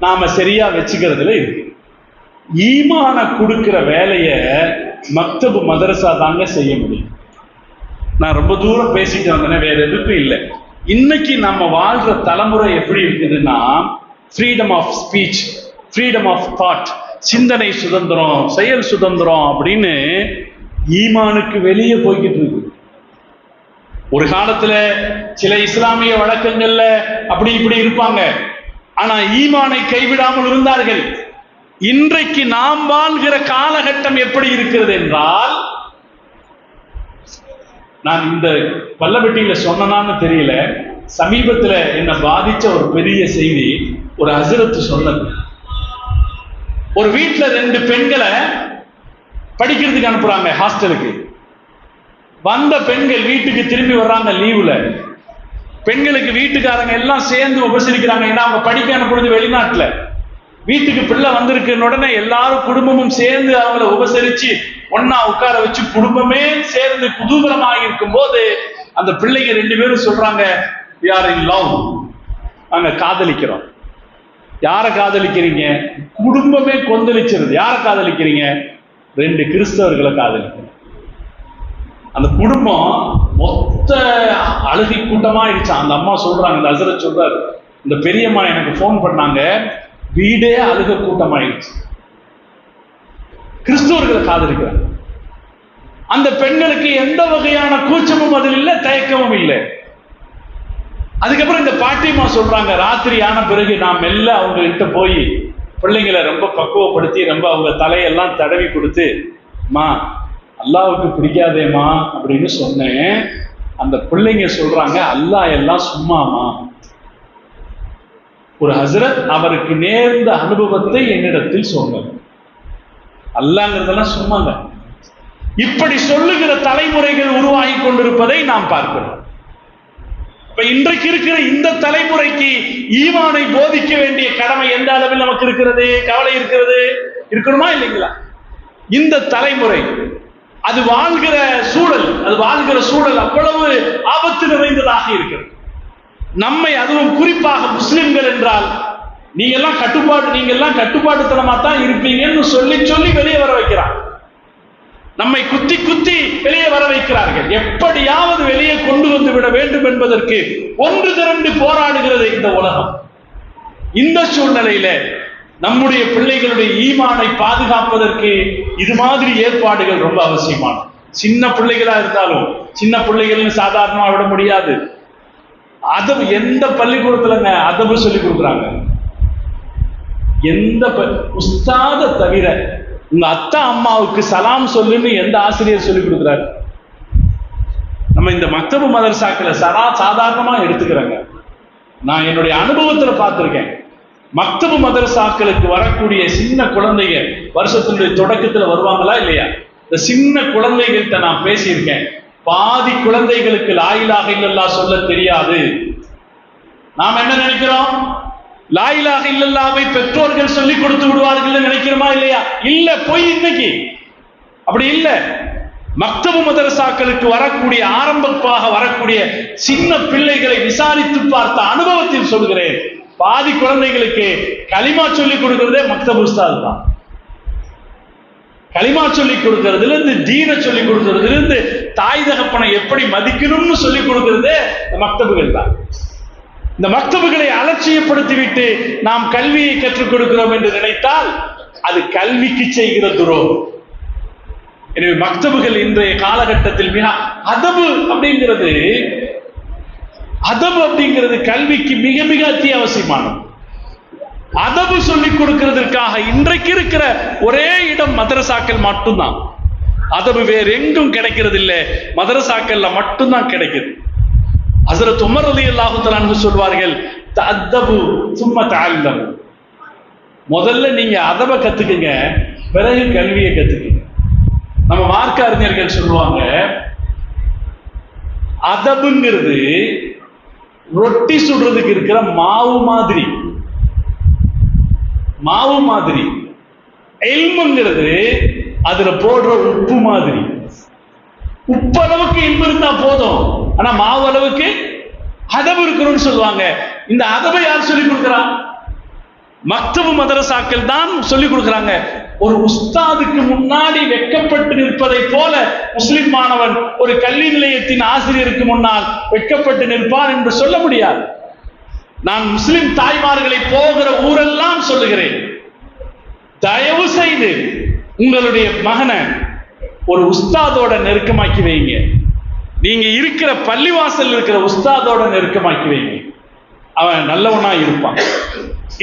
நாம சரியா வச்சுக்கிறதுல இருக்கு. ஈமான கொடுக்கிற வேலைய மக்தபு மதரசா தாங்க செய்ய முடியும். நான் ரொம்ப தூரம் பேசிட்டு வந்தேன், வேற எதுக்கும் இல்லை. இன்னைக்கு நம்ம வாழ்ற தலைமுறை எப்படி இருக்குதுன்னா, freedom of speech, freedom of thought, சிந்தனை சுதந்திரம், செயல் சுதந்திரம் அப்படின்னு ஈமானுக்கு வெளியே போய்கிட்டு இருக்கு. ஒரு காலத்துல சில இஸ்லாமிய வழக்கங்கள்ல அப்படி இப்படி இருப்பாங்க, ஆனா ஈமானை கைவிடாமல் இருந்தார்கள். இன்றைக்கு நாம் வாழ்கிற காலகட்டம் எப்படி இருக்கிறது என்றால், நான் இந்த பல்லவெட்டியில சொன்னான்னு தெரியல, சமீபத்துல என்ன பாதிச்ச ஒரு பெரிய செய்தி ஒரு ஹஸ்ரத் சொன்னது. ஒரு வீட்டுல 2 பெண்களை படிக்கிறதுக்கு அனுப்புறாங்க ஹாஸ்டலுக்கு. வந்த பெண்கள் வீட்டுக்கு திரும்பி வர்றாங்க லீவுல. பெண்களுக்கு வீட்டுக்காரங்க எல்லாம் சேர்ந்து உபசரிக்கிறாங்க. ஏன்னா அவங்க படிக்க அனுப்புறது வெளிநாட்டுல. வீட்டுக்கு பிள்ளை வந்திருக்குன்னு உடனே எல்லாரும் குடும்பமும் சேர்ந்து அவங்கள உபசரிச்சு ஒன்னா உட்கார வச்சு குடும்பமே சேர்ந்து குதூகலமாக இருக்கும் போது அந்த பிள்ளைங்க 2 பேரும் சொல்றாங்க, we are in love, நாங்க காதலிக்கிறோம். யாரை காதலிக்கிறீங்க? குடும்பமே கொந்தளிச்சிருது. யாரை காதலிக்கிறீங்க? 2 கிறிஸ்தவர்களை காதலிக்கிறோம். அந்த குடும்பம் மொத்த அழுகை கூட்டமா இருந்துச்சு. அந்த அம்மா சொல்றாங்க, இந்த ஹஸ்ரத் சொல்றாரு, இந்த பெரியம்மா எனக்கு போன் பண்ணாங்க, வீடே அழுக கூட்டமாயிடுச்சு. கிறிஸ்தவர்களை காதலிக்கிறாங்க. அந்த பெண்களுக்கு எந்த வகையான கூச்சமும் அதில் இல்லை, தயக்கமும் இல்லை. அதுக்கப்புறம் இந்த பாட்டியம்மா சொல்றாங்க, ராத்திரி ஆன பிறகு நான் மெல்ல அவங்க கிட்ட போய் பிள்ளைங்களை ரொம்ப பக்குவப்படுத்தி ரொம்ப அவங்க தலையெல்லாம் தடவி கொடுத்து, மா அல்லாவுக்கு பிடிக்காதேமா அப்படின்னு சொன்னேன். அந்த பிள்ளைங்க சொல்றாங்க, அல்லாஹ் எல்லாம் சும்மாமா. ஒரு ஹஸ்ரத் அவருக்கு நேர்ந்த அனுபவத்தை என்னிடத்தில் சொன்னார். அல்லாங்கிறதெல்லாம் சும்மாங்க. இப்படி சொல்லுகிற தலைமுறைகள் உருவாகி கொண்டிருப்பதை நாம் பார்க்கிறோம். இப்ப இன்றைக்கு இருக்கிற இந்த தலைமுறைக்கு ஈமானை போதிக்க வேண்டிய கடமை எந்த அளவில் நமக்கு இருக்கிறது, கவலை இருக்கிறது, இருக்கணுமா இல்லைங்களா? இந்த தலைமுறை அது வாழ்கிற சூழல் அவ்வளவு ஆபத்து நிறைந்ததாக இருக்கிறது. நம்மை, அதுவும் குறிப்பாக முஸ்லிம்கள் என்றால் நீங்க எல்லாம் கட்டுப்பாட்டுத்தனமா தான் இருப்பீங்கன்னு சொல்லி சொல்லி வெளியே வர வைக்கிறாங்க. நம்மை குத்தி குத்தி வெளியே வர வைக்கிறார்கள். எப்படியாவது வெளியே கொண்டு வந்து விட வேண்டும் என்பதற்கு ஒன்று திரண்டு போராடுகிறது இந்த உலகம். இந்த சூழ்நிலையில நம்முடைய பிள்ளைகளுடைய ஈமானை பாதுகாப்பதற்கு இது மாதிரி ஏற்பாடுகள் ரொம்ப அவசியமானது. சின்ன பிள்ளைகளா இருந்தாலும், சின்ன பிள்ளைகள்னு சாதாரணமா விட முடியாது. அதவு எந்த பள்ளிக்கூடத்துலங்க அதவு சொல்லி கொடுக்குறாங்க? எந்த உஸ்தாத தவிர உங்க அத்தா அம்மாவுக்கு சலாம் சொல்லுன்னு எந்த ஆசிரியர் சொல்லி கொடுக்குறாரு? நம்ம இந்த மக்தபு மதரசாக்களை சாதாரணமா எடுத்துக்கிறாங்க. நான் என்னுடைய அனுபவத்துல பார்த்திருக்கேன். மக்தபு மதரசாக்களுக்கு வரக்கூடிய சின்ன குழந்தைங்க வருஷத்தினுடைய தொடக்கத்துல வருவாங்களா இல்லையா? இந்த சின்ன குழந்தைகள்கிட்ட நான் பேசியிருக்கேன். பாதி குழந்தைகளுக்கு லா இலாஹ இல்லல்லாஹ் சொல்ல தெரியாது. நாம் என்ன நினைக்கிறோம்? லா இலாஹ இல்லல்லாஹ்வை பெற்றோர்கள் சொல்லி கொடுத்து விடுவார்கள் நினைக்கிறோமா இல்லையா? இல்ல, போய் இன்னைக்கு அப்படி இல்ல. மக்தபு மதரசாக்களுக்கு வரக்கூடிய, ஆரம்பமாக வரக்கூடிய சின்ன பிள்ளைகளை விசாரித்து பார்த்த அனுபவத்தில் சொல்கிறேன், பாதி குழந்தைகளுக்கு களிமா சொல்லிக் கொடுக்கிறதே மக்தபு உஸ்தாத் தான். களிமா சொல்லிக் கொடுக்கிறதுல இருந்து, தீன சொல்லிக் கொடுக்கிறதுல இருந்து, தாய் தகப்பனை எப்படி மதிக்கணும்னு சொல்லிக் கொடுக்கிறதே மக்தபுகள் தான். இந்த மக்தபுகளை அலட்சியப்படுத்திவிட்டு நாம் கல்வியை கற்றுக் கொடுக்கிறோம் என்று நினைத்தால் அது கல்விக்கு செய்கிற துரோகம். எனவே மக்தபுகள் இன்றைய காலகட்டத்தில் மிக அதபு அப்படிங்கிறது கல்விக்கு மிக மிக அத்தியாவசியமானது. அதபு சொல்லிக் கொடுக்கிறதுக்காக இன்றைக்கு இருக்கிற ஒரே இடம் மதரசாக்கள் மட்டும்தான். அதபு வேறு எங்கும் கிடைக்கிறது இல்லை, மதரசாக்கள்ல மட்டும்தான் கிடைக்குது. ஹஸரத் உமர் ரலியல்லாஹு தஆலா அன்ஹு சொல்வார்கள், தஅத்தபு சும்ம தஅல்லமு. முதல்ல நீங்க அதப கத்துக்குங்க, பிறகு கல்வியை கத்துக்குங்க. நம்ம மார்க்க அறிஞர்கள் சொல்லுவாங்க, அதபுங்கிறது ரொட்டி சுடுறதுக்கு இருக்கிற மாவு மாதிரி. இல்முங்கிறது அதுல போடுற உப்பு மாதிரி. உப்பளவுக்கு இல்மு இருந்தா போதும், ஆனா மாவு அளவுக்கு அதபு இருக்கணும்னு சொல்லுவாங்க. இந்த அதபை யார் சொல்லிக் கொடுக்கிறா? மக்தபு மதரசாக்கள் தான் சொல்லிக் கொடுக்கிறாங்க. ஒரு உஸ்தாதுக்கு முன்னாடி வெட்கப்பட்டு நிற்பதை போல முஸ்லிம் மாணவன் ஒரு கல்வி நிலையத்தின் ஆசிரியருக்கு முன்னால் வெட்கப்பட்டு நிற்பான் என்று சொல்ல முடியாது. நான் முஸ்லிம் தாய்மார்களை போகிற ஊரெல்லாம் சொல்லுகிறேன், தயவு செய்து உங்களுடைய மகனை ஒரு உஸ்தாதோட நெருக்கமாக்கி வைங்க. நீங்க இருக்கிற பள்ளிவாசல் இருக்கிற உஸ்தாதோட நெருக்கமாக்கி வைங்க, அவன் நல்லவனா இருப்பான்.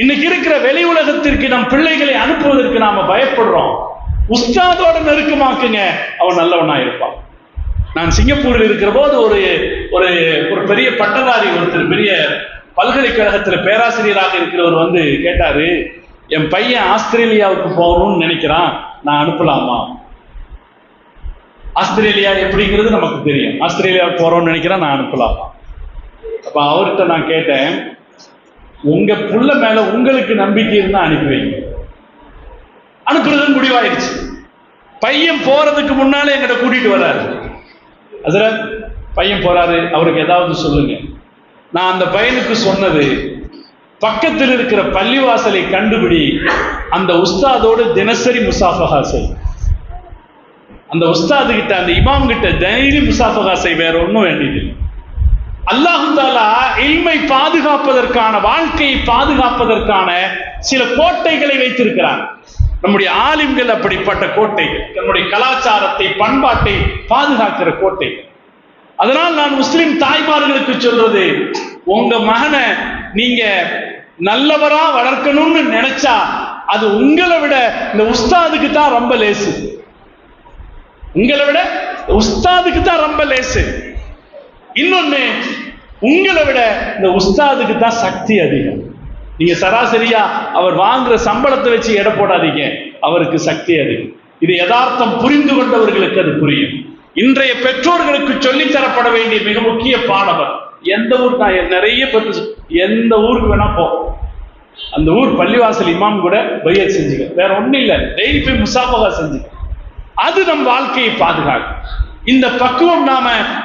இன்னைக்கு இருக்கிற வெளி உலகத்திற்கு நம் பிள்ளைகளை அனுப்புவதற்கு நாம பயப்படுறோம். உஸ்தாதோட நெருக்கமாக்குங்க, அவன் நல்லவனா இருப்பான். நான் சிங்கப்பூரில் இருக்கிற போது ஒரு பெரிய பட்டதாரி ஒருத்தர், பெரிய பல்கலைக்கழகத்தில் பேராசிரியராக இருக்கிறவர் வந்து கேட்டாரு, என் பையன் ஆஸ்திரேலியாவுக்கு போகணும்னு நினைக்கிறான், நான் அனுப்பலாமா? ஆஸ்திரேலியா எப்படிங்கிறது நமக்கு தெரியும். ஆஸ்திரேலியாவுக்கு போறோம்னு நினைக்கிறேன், நான் அனுப்பலாமா? அப்ப அவர்கிட்ட நான் கேட்டேன், உங்க புள்ள மேல உங்களுக்கு நம்பிக்கை இருந்தா அனுப்பி வைங்க. அனுப்புறதுன்னு முடிவாயிருச்சு. பையன் போறதுக்கு முன்னாலே எங்கிட்ட கூட்டிட்டு வர்றாரு, ஹஸரத் பையன் போறாரு, அவருக்கு ஏதாவது சொல்லுங்க. நான் அந்த பையனுக்கு சொன்னது, பக்கத்தில் இருக்கிற பள்ளிவாசலை கண்டுபிடி, அந்த உஸ்தாதோடு தினசரி முசாஃபஹா செய். அந்த உஸ்தாது கிட்ட, அந்த இமாம் கிட்ட தைரி முசாஃபஹா செய், வேற ஒன்றும் வேண்டியதில்லை. அல்லாஹ் தஆலா இல்மை பாதுகாப்பதற்கான, வாழ்க்கையை பாதுகாப்பதற்கான சில கோட்டைகளை வைத்திருக்கிறார். நம்முடைய ஆலிம்கள் அப்படிப்பட்ட கோட்டைகள், நம்முடைய கலாச்சாரத்தை, பண்பாட்டை பாதுகாக்கிற கோட்டை. அதனால் நான் முஸ்லிம் தாய்மார்களுக்கு சொல்றது, உங்க மகனை நீங்க நல்லவரா வளர்க்கணும்னு நினைச்சா அது உங்களை விட இந்த உஸ்தாதுக்கு தான் ரொம்ப லேசு. உங்களை விட உஸ்தாதுக்கு தான் ரொம்ப லேசு. இன்னொன்னு, உங்களை விட இந்த உஸ்தாதுக்கு தான் சக்தி அதிகம். நீங்க சராசரியா அவர் வாங்குற சம்பளத்தை வச்சு எடை போடாதீங்க, அவருக்கு சக்தி அதிகம். இது யதார்த்தம் புரிந்து கொண்டவர்களுக்கு அது புரியும். இன்றைய பெற்றோர்களுக்கு சொல்லித்தரப்பட வேண்டிய மிக முக்கிய பாடம். எந்த ஊர், நான் நிறைய எந்த ஊருக்கு வேணா போ, அந்த ஊர் பள்ளிவாசல் இமாம் கூட பையத் செஞ்சுக்க, வேற ஒண்ணும் இல்லை, டெய்லி போய் முசாபகா செஞ்சுக்க. அது நம் வாழ்க்கையை பாதுகாக்கும். இந்த பக்குவம்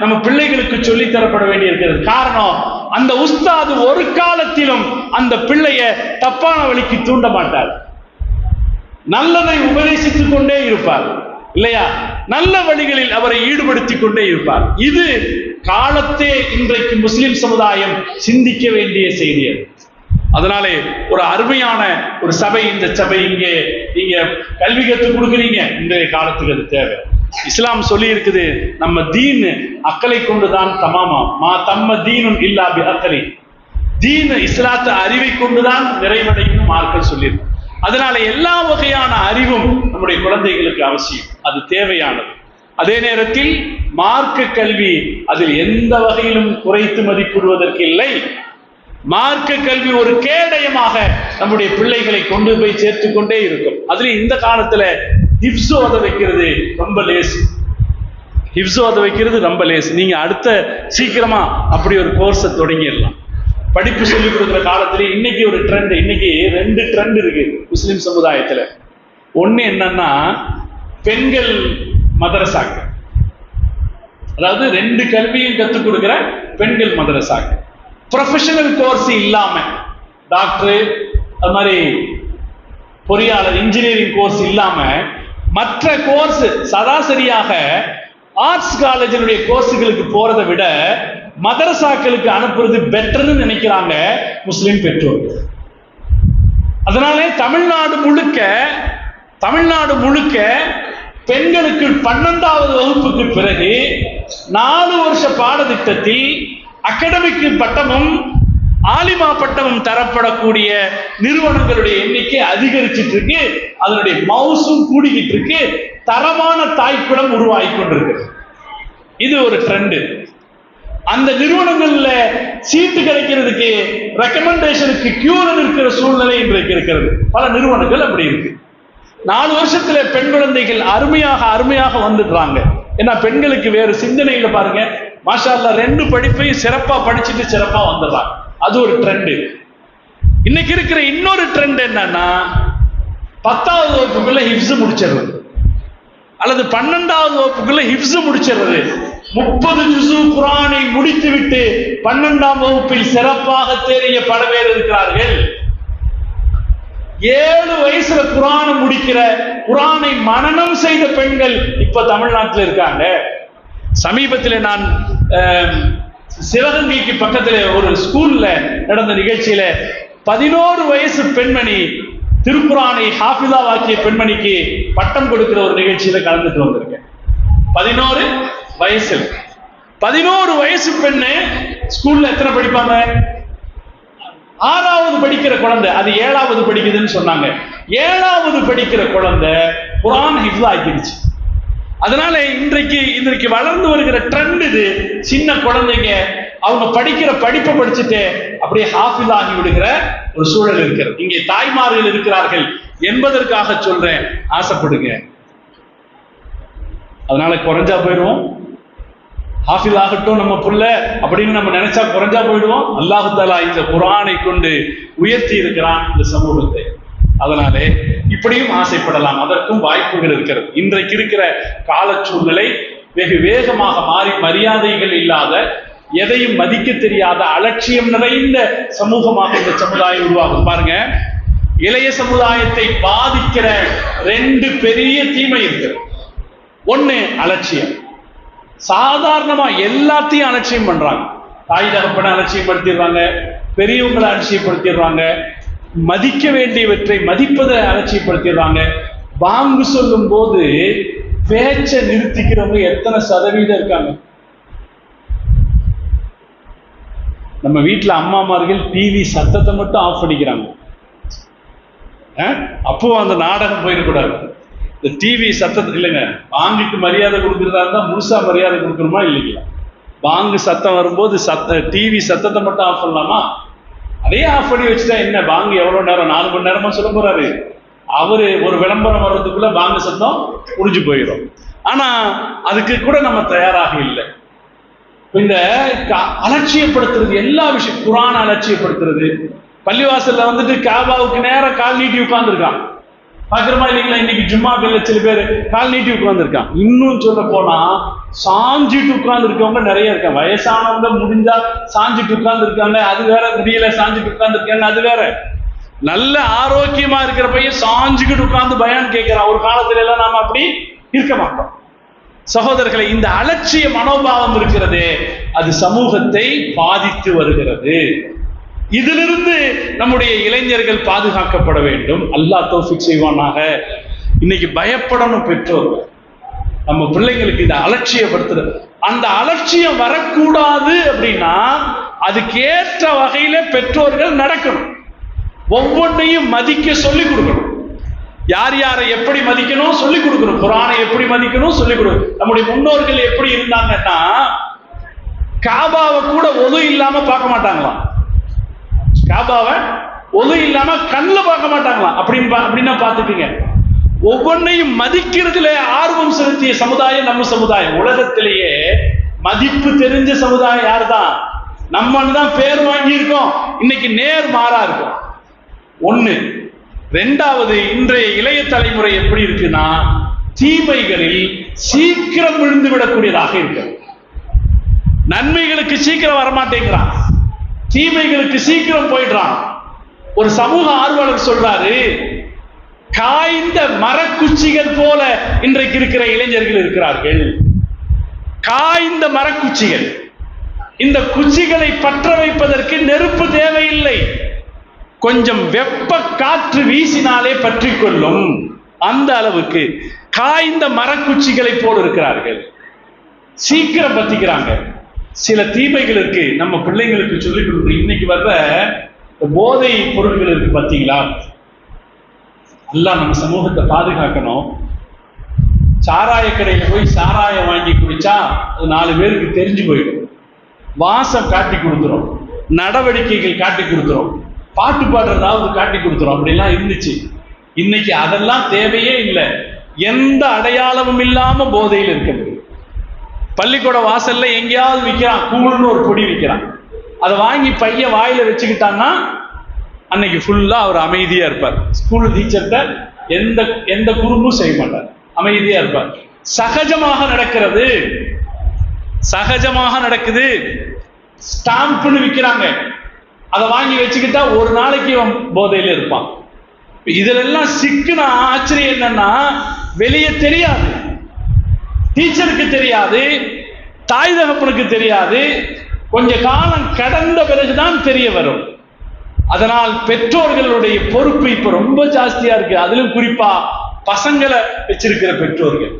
நம்ம பிள்ளைகளுக்கு சொல்லித்தரப்பட வேண்டி இருக்கிறது. காரணம், அந்த உஸ்தாது ஒரு காலத்திலும் அந்த பிள்ளைய தப்பான வழிக்கு தூண்ட மாட்டார், நல்லதை உபதேசித்துக் கொண்டே இருப்பார் இல்லையா, நல்ல வழிகளில் அவரை ஈடுபடுத்திக் கொண்டே இருப்பார். இது காலத்தே இன்றைக்கு முஸ்லிம் சமுதாயம் சிந்திக்க வேண்டிய செய்தி. அதனாலே ஒரு அருமையான ஒரு சபை, இந்த சபை இங்கே நீங்க கல்வி கற்றுக் கொடுக்குறீங்க, இன்றைய காலத்துக்கு அது தேவை. இஸ்லாம் சொல்லி இருக்குது, நம்ம தீன் அக்கலை கொண்டுதான் தமாமா மா தம்ம தீனும் இல்லா பி அக்கலை, தீன் இஸ்லாத்தை அறிவை கொண்டுதான் நிறைவடையும் மார்க்க சொல்லியிருக்கு. அதனால எல்லா வகையான அறிவும் நம்முடைய குழந்தைகளுக்கு அவசியம், அது தேவையானது. அதே நேரத்தில் மார்க்க கல்வி அதில் எந்த வகையிலும் குறைத்து மதிப்பிடுவதற்கு இல்லை. மார்க்க கல்வி ஒரு கேடயமாக நம்முடைய பிள்ளைகளை கொண்டு போய் சேர்த்து கொண்டே இருக்கும். அதுல இந்த காலத்துல ஹிப்ஸு ஓத வைக்கிறது ரொம்ப லேசு, ஹிப்ஸு ஓத வைக்கிறது ரொம்ப லேசு. நீங்க அடுத்த சீக்கிரமா அப்படி ஒரு கோர்ஸை தொடங்கிடலாம். படிப்பு சொல்லிக் கொடுக்குற காலத்துல இன்னைக்கு ஒரு ட்ரெண்ட், இன்னைக்கு 2 ட்ரெண்ட் இருக்கு முஸ்லிம் சமுதாயத்துல. ஒண்ணு என்னன்னா, பெண்கள் மதரசாக்கள், அதாவது 2 கல்வியும் கற்றுக் கொடுக்கிற பெண்கள் மதரசாக்கள். ப்ரொஃபஷனல் கோர்ஸ் இல்லாம, டாக்டர், அது மாதிரி பொறியாளர், இன்ஜினியரிங் கோர்ஸ் இல்லாம மற்ற கோர்ஸ் சராசரியாக ஆர்ட்ஸ் காலேஜினுடைய கோர்ஸுகளுக்கு போறதை விட மதரசாக்களுக்கு அனுப்புறது பெட்டர்னு நினைக்கிறாங்க முஸ்லிம் பெற்றோர்கள். அதனாலே தமிழ்நாடு முழுக்க பெண்களுக்கு 12வது வகுப்புக்கு பிறகு 4 வருஷ பாடத்திட்டத்தில் அகாடமிக் பட்டமும் ஆலிமா பட்டமும் தரப்படக்கூடிய நிறுவனங்களுடைய எண்ணிக்கை அதிகரிச்சிட்டு இருக்கு. அதனுடைய மவுசும் கூடிக்கிட்டு இருக்கு. தரமான தாய்க்குளம் உருவாகி கொண்டிருக்கு. இது ஒரு ட்ரெண்ட். அந்த நிறுவனங்கள்ல சீட்டு கிடைக்கிறதுக்கு ரெக்கமெண்டேஷனுக்கு கியூல இருக்கிற சூழ்நிலை இன்றைக்கு இருக்கிறது. பல நிறுவனங்கள் அப்படி இருக்கு. 4 வருஷத்துல பெண் குழந்தைகள் அருமையாக வந்துடுறாங்க. ஏன்னா பெண்களுக்கு வேறு சிந்தனை இல்லை பாருங்க. மாஷா அல்லாஹ் 2 படிப்பையும் சிறப்பா படிச்சுட்டு சிறப்பா வந்துடுறாங்க. அது ஒரு ட்ரெண்ட். இன்னைக்கு இருக்கிற இன்னொரு ட்ரெண்ட் என்னன்னா, 10வது வகுப்புக்குள்ள ஹிப்ஸ் முடிச்சிடுறது, அல்லது 12வது வகுப்புக்குள்ள ஹிப்ஸ் முடிச்சிடுறது. 30 ஜுஸு குர்ஆனை முடித்து விட்டு 12ஆம் வகுப்பில் சிறப்பாக தேறிய பல பேர் இருக்கிறார்கள். 7 வயசுல குர்ஆனை முடிக்கிற, குர்ஆனை மனனம் செய்த பெண்கள் இப்ப தமிழ்நாட்டில் இருக்காங்க. சமீபத்தில் நான் சிவகங்கைக்கு பக்கத்துல ஒரு ஸ்கூல்ல நடந்த நிகழ்ச்சியில 11 வயசு பெண்மணி திருக்குர்ஆனை ஹாஃபிதா வாக்கிய பெண்மணிக்கு பட்டம் கொடுக்கிற ஒரு நிகழ்ச்சியில கலந்துட்டு வந்திருக்கேன். 11 வயசு பெண்ணு ஸ்கூல்ல எத்தனை படிப்பாங்க? 6வது படிக்கிற குழந்தை, அது 7வது படிக்குதுன்னு சொன்னாங்க. 7வது படிக்கிற குழந்தை குர்ஆன் ஹிஃப்ஸ் ஆக்கிடுச்சு. அதனால இன்றைக்கு வளர்ந்து வருகிற ட்ரெண்ட் இது. சின்ன குழந்தைங்க அவங்க படிக்கிற படிப்பை படிச்சுட்டு அப்படியே ஹாஃபிஸ் ஆகி விடுகிற ஒரு சூழல் இருக்கிறது. இங்கே தாய்மார்கள் இருக்கிறார்கள் என்பதற்காக சொல்றேன், ஆசைப்படுங்க. அதனால குறைஞ்சா போயிடுவோம். ஹாஃபிஸ் ஆகட்டும் நம்ம புள்ள அப்படின்னு நம்ம நினைச்சா குறைஞ்சா போயிடுவோம். அல்லாஹ் தஆலா இந்த குர்ஆனை கொண்டு உயர்த்தி இருக்கிறான் இந்த சமூகத்தை. அதனாலே இப்படியும் ஆசைப்படலாம், அதற்கும் வாய்ப்புகள் இருக்கிறது. இன்றைக்கு இருக்கிற கால சூழ்நிலை வெகு வேகமாக மாறி, மரியாதைகள் இல்லாத, எதையும் மதிக்க தெரியாத, அலட்சியம் நிறைந்த சமூகமாக இந்த சமுதாயம் உருவாகும். பாருங்க, இளைய சமுதாயத்தை பாதிக்கிற 2 பெரிய தீமை இருக்கிறது. ஒண்ணு அலட்சியம். சாதாரணமா எல்லாத்தையும் அலட்சியம் பண்றாங்க. தாய் தகப்பனை அலட்சியப்படுத்திடுறாங்க, பெரியவங்களை அலட்சியப்படுத்திடுறாங்க, மதிக்க வேண்டியவற்றை மதிப்பதை அலட்சியப்படுத்திடுறாங்க. வாங்கு சொல்லும் போது பேச்ச நிறுத்திக்கிறவங்க எத்தனை சதவீதம் இருக்காங்க? நம்ம வீட்டுல அம்மாமார்கள் டிவி சத்தத்தை மட்டும் ஆஃப் பண்ணிக்கிறாங்க. அப்போ அந்த நாடகம் போயிடக்கூடாது. இந்த டிவி சத்தத்தை இல்லைங்க, வாங்குக்கு மரியாதை கொடுக்கறதா இருந்தா முழுசா மரியாதை கொடுக்கணுமா இல்லைங்களா? வாங்கு சத்தம் வரும்போது டிவி சத்தத்தை மட்டும் ஆஃப் பண்ணலாமா? அதே ஆஃப் பண்ணி வச்சுட்டா என்ன? வாங்கு எவ்வளவு நேரம்? 4 மணி நேரமா சொல்ல போறாரு. அவரு ஒரு விளம்பரம் வர்றதுக்குள்ள பாங்க சத்தம் முடிஞ்சு போயிடும். ஆனா அதுக்கு கூட நம்ம தயாராக இல்லை. இந்த அலட்சியப்படுத்துறது எல்லா விஷயம், குர்ஆன் அலட்சியப்படுத்துறது, பள்ளிவாசல்ல வந்துட்டு காபாவுக்கு நேரம் கால் நீட்டி உட்கார்ந்துருக்கான், பாக்குறமா இல்லைங்களா? இன்னைக்கு ஜும்மாக்கள்ல சில பேர் கால் நீட்டி உட்கார்ந்துருக்கான். இன்னும் சொல்ல போனா சாஞ்சிட்டு உட்கார்ந்து இருக்கவங்க நிறைய இருக்காங்க. வயசானவங்க முடிஞ்சா சாஞ்சிட்டு உட்கார்ந்து இருக்காங்க, அது வேற. முடியல சாஞ்சிட்டு உட்கார்ந்து இருக்காங்க, அது வேற. நல்ல ஆரோக்கியமா இருக்கிற பையன் சாஞ்சுக்கிட்டு உட்கார்ந்து பயான் கேட்கிறான். ஒரு காலத்துல எல்லாம் நாம அப்படி இருக்க மாட்டோம். சகோதரர்களை, இந்த அலட்சிய மனோபாவம் இருக்கிறது, அது சமூகத்தை பாதித்து வருகிறது. இதிலிருந்து நம்முடைய இளைஞர்கள் பாதுகாக்கப்பட வேண்டும். அல்லாஹ் தௌஃபீக் செய்வானாக. இன்னைக்கு பயப்படணும் பெற்றோர்கள், நம்ம பிள்ளைங்களுக்கு இதை அலட்சியப்படுத்துறது. அந்த அலட்சியம் வரக்கூடாது அப்படின்னா அதுக்கு ஏற்ற வகையில பெற்றோர்கள் நடக்கணும். ஒவ்வொன்றையும் மதிக்க சொல்லிக் கொடுக்கணும். யார் யாரை எப்படி மதிக்கணும் சொல்லிக் கொடுக்கணும். குர்ஆனை எப்படி மதிக்கணும் சொல்லிக் கொடுக்கணும். நம்முடைய முன்னோர்கள் எப்படி இருந்தாங்கன்னா, காபாவை கூட ஒது இல்லாம பார்க்க மாட்டாங்களாம். காபாவை ஒது இல்லாம கண்ணில் பார்க்க மாட்டாங்களாம். அப்படின்னா பார்த்துட்டீங்க. ஒவ்வொன்றையும் மதிக்கிறதுல ஆர்வம் செலுத்திய சமுதாயம் நம்ம சமுதாயம். உலகத்திலேயே மதிப்பு தெரிஞ்ச சமுதாயம் யார் தான்? நம்ம தான் பேர் வாங்கி இருக்கோம். இன்னைக்கு நேர் மாறா இருக்கும். ஒண்ணு. ரெண்டாவது, இன்றைய இளைய தலைமுறை எப்படி இருக்குன்னா, தீமைகளில் சீக்கிரம் விழுந்து விடக்கூடியதாக இருக்கு. நன்மைகளுக்கு சீக்கிரம் வரமாட்டேங்கிறான், தீமைகளுக்கு சீக்கிரம் போயிடுறான். ஒரு சமூக ஆர்வலர் சொல்றாரு, காய்ந்த மரக்குச்சிகள் போல இன்றைக்கு இருக்கிற இளைஞர்கள் இருக்கிறார்கள். காய்ந்த மரக்குச்சிகள். இந்த குச்சிகளை பற்ற வைப்பதற்கு நெருப்பு தேவையில்லை, கொஞ்சம் வெப்ப காற்று வீசினாலே பற்றி கொள்ளும். அந்த அளவுக்கு காய்ந்த மரக்குச்சிகளை போல் இருக்கிறார்கள், சீக்கிரம் பத்திக்கிறாங்க. சில தீமைகள் இருக்கு, நம்ம பிள்ளைங்களுக்கு சொல்லிக் கொடுக்கணும். இன்னைக்கு வர்ற போதை பொருட்கள் இருக்கு பார்த்தீங்களா, எல்லாம் நம்ம சமூகத்தை பாதுகாக்கணும். சாராய கடையில போய் சாராயம் வாங்கி குடிச்சா அது 4 பேருக்கு தெரிஞ்சு போயிடும். வாசம் காட்டி கொடுத்துரும், நடவடிக்கைகள் காட்டி கொடுத்துரும், பாட்டு பாடுறதாவது காட்டி கொடுத்துரும். அப்படிலாம் இருந்துச்சு. இன்னைக்கு அதெல்லாம் தேவையே இல்லை. எந்த அடையாளமும் இல்லாம போதையில் இருக்க முடியும். பள்ளிக்கூட வாசல்ல எங்கேயாவது விற்கிறான், கூழ்னு ஒரு பொடி விற்கிறான். அதை வாங்கி பையன் வாயில வச்சுக்கிட்டான்னா அன்னைக்கு ஃபுல்லா அவர் அமைதியா இருப்பார். ஸ்கூல் டீச்சர்கிட்ட எந்த குறும்பும் செய்ய மாட்டார், அமைதியா இருப்பார். சகஜமாக நடக்கிறது, சகஜமாக நடக்குது. ஸ்டாம்ப்னு விற்கிறாங்க, அதை வாங்கி வச்சுக்கிட்டா ஒரு நாளைக்கு போதையில இருப்பான். இதுல எல்லாம் சிக்குனா ஆச்சரியம் என்னன்னா, வெளியே தெரியாது, டீச்சருக்கு தெரியாது, தாய் தகப்பனுக்கு தெரியாது, கொஞ்ச காலம் கடந்த பிறகுதான் தெரிய வரும். அதனால் பெற்றோர்களுடைய பொறுப்பு இப்ப ரொம்ப ஜாஸ்தியா இருக்கு. அதிலும் குறிப்பா பசங்களை வச்சிருக்கிற பெற்றோர்கள்,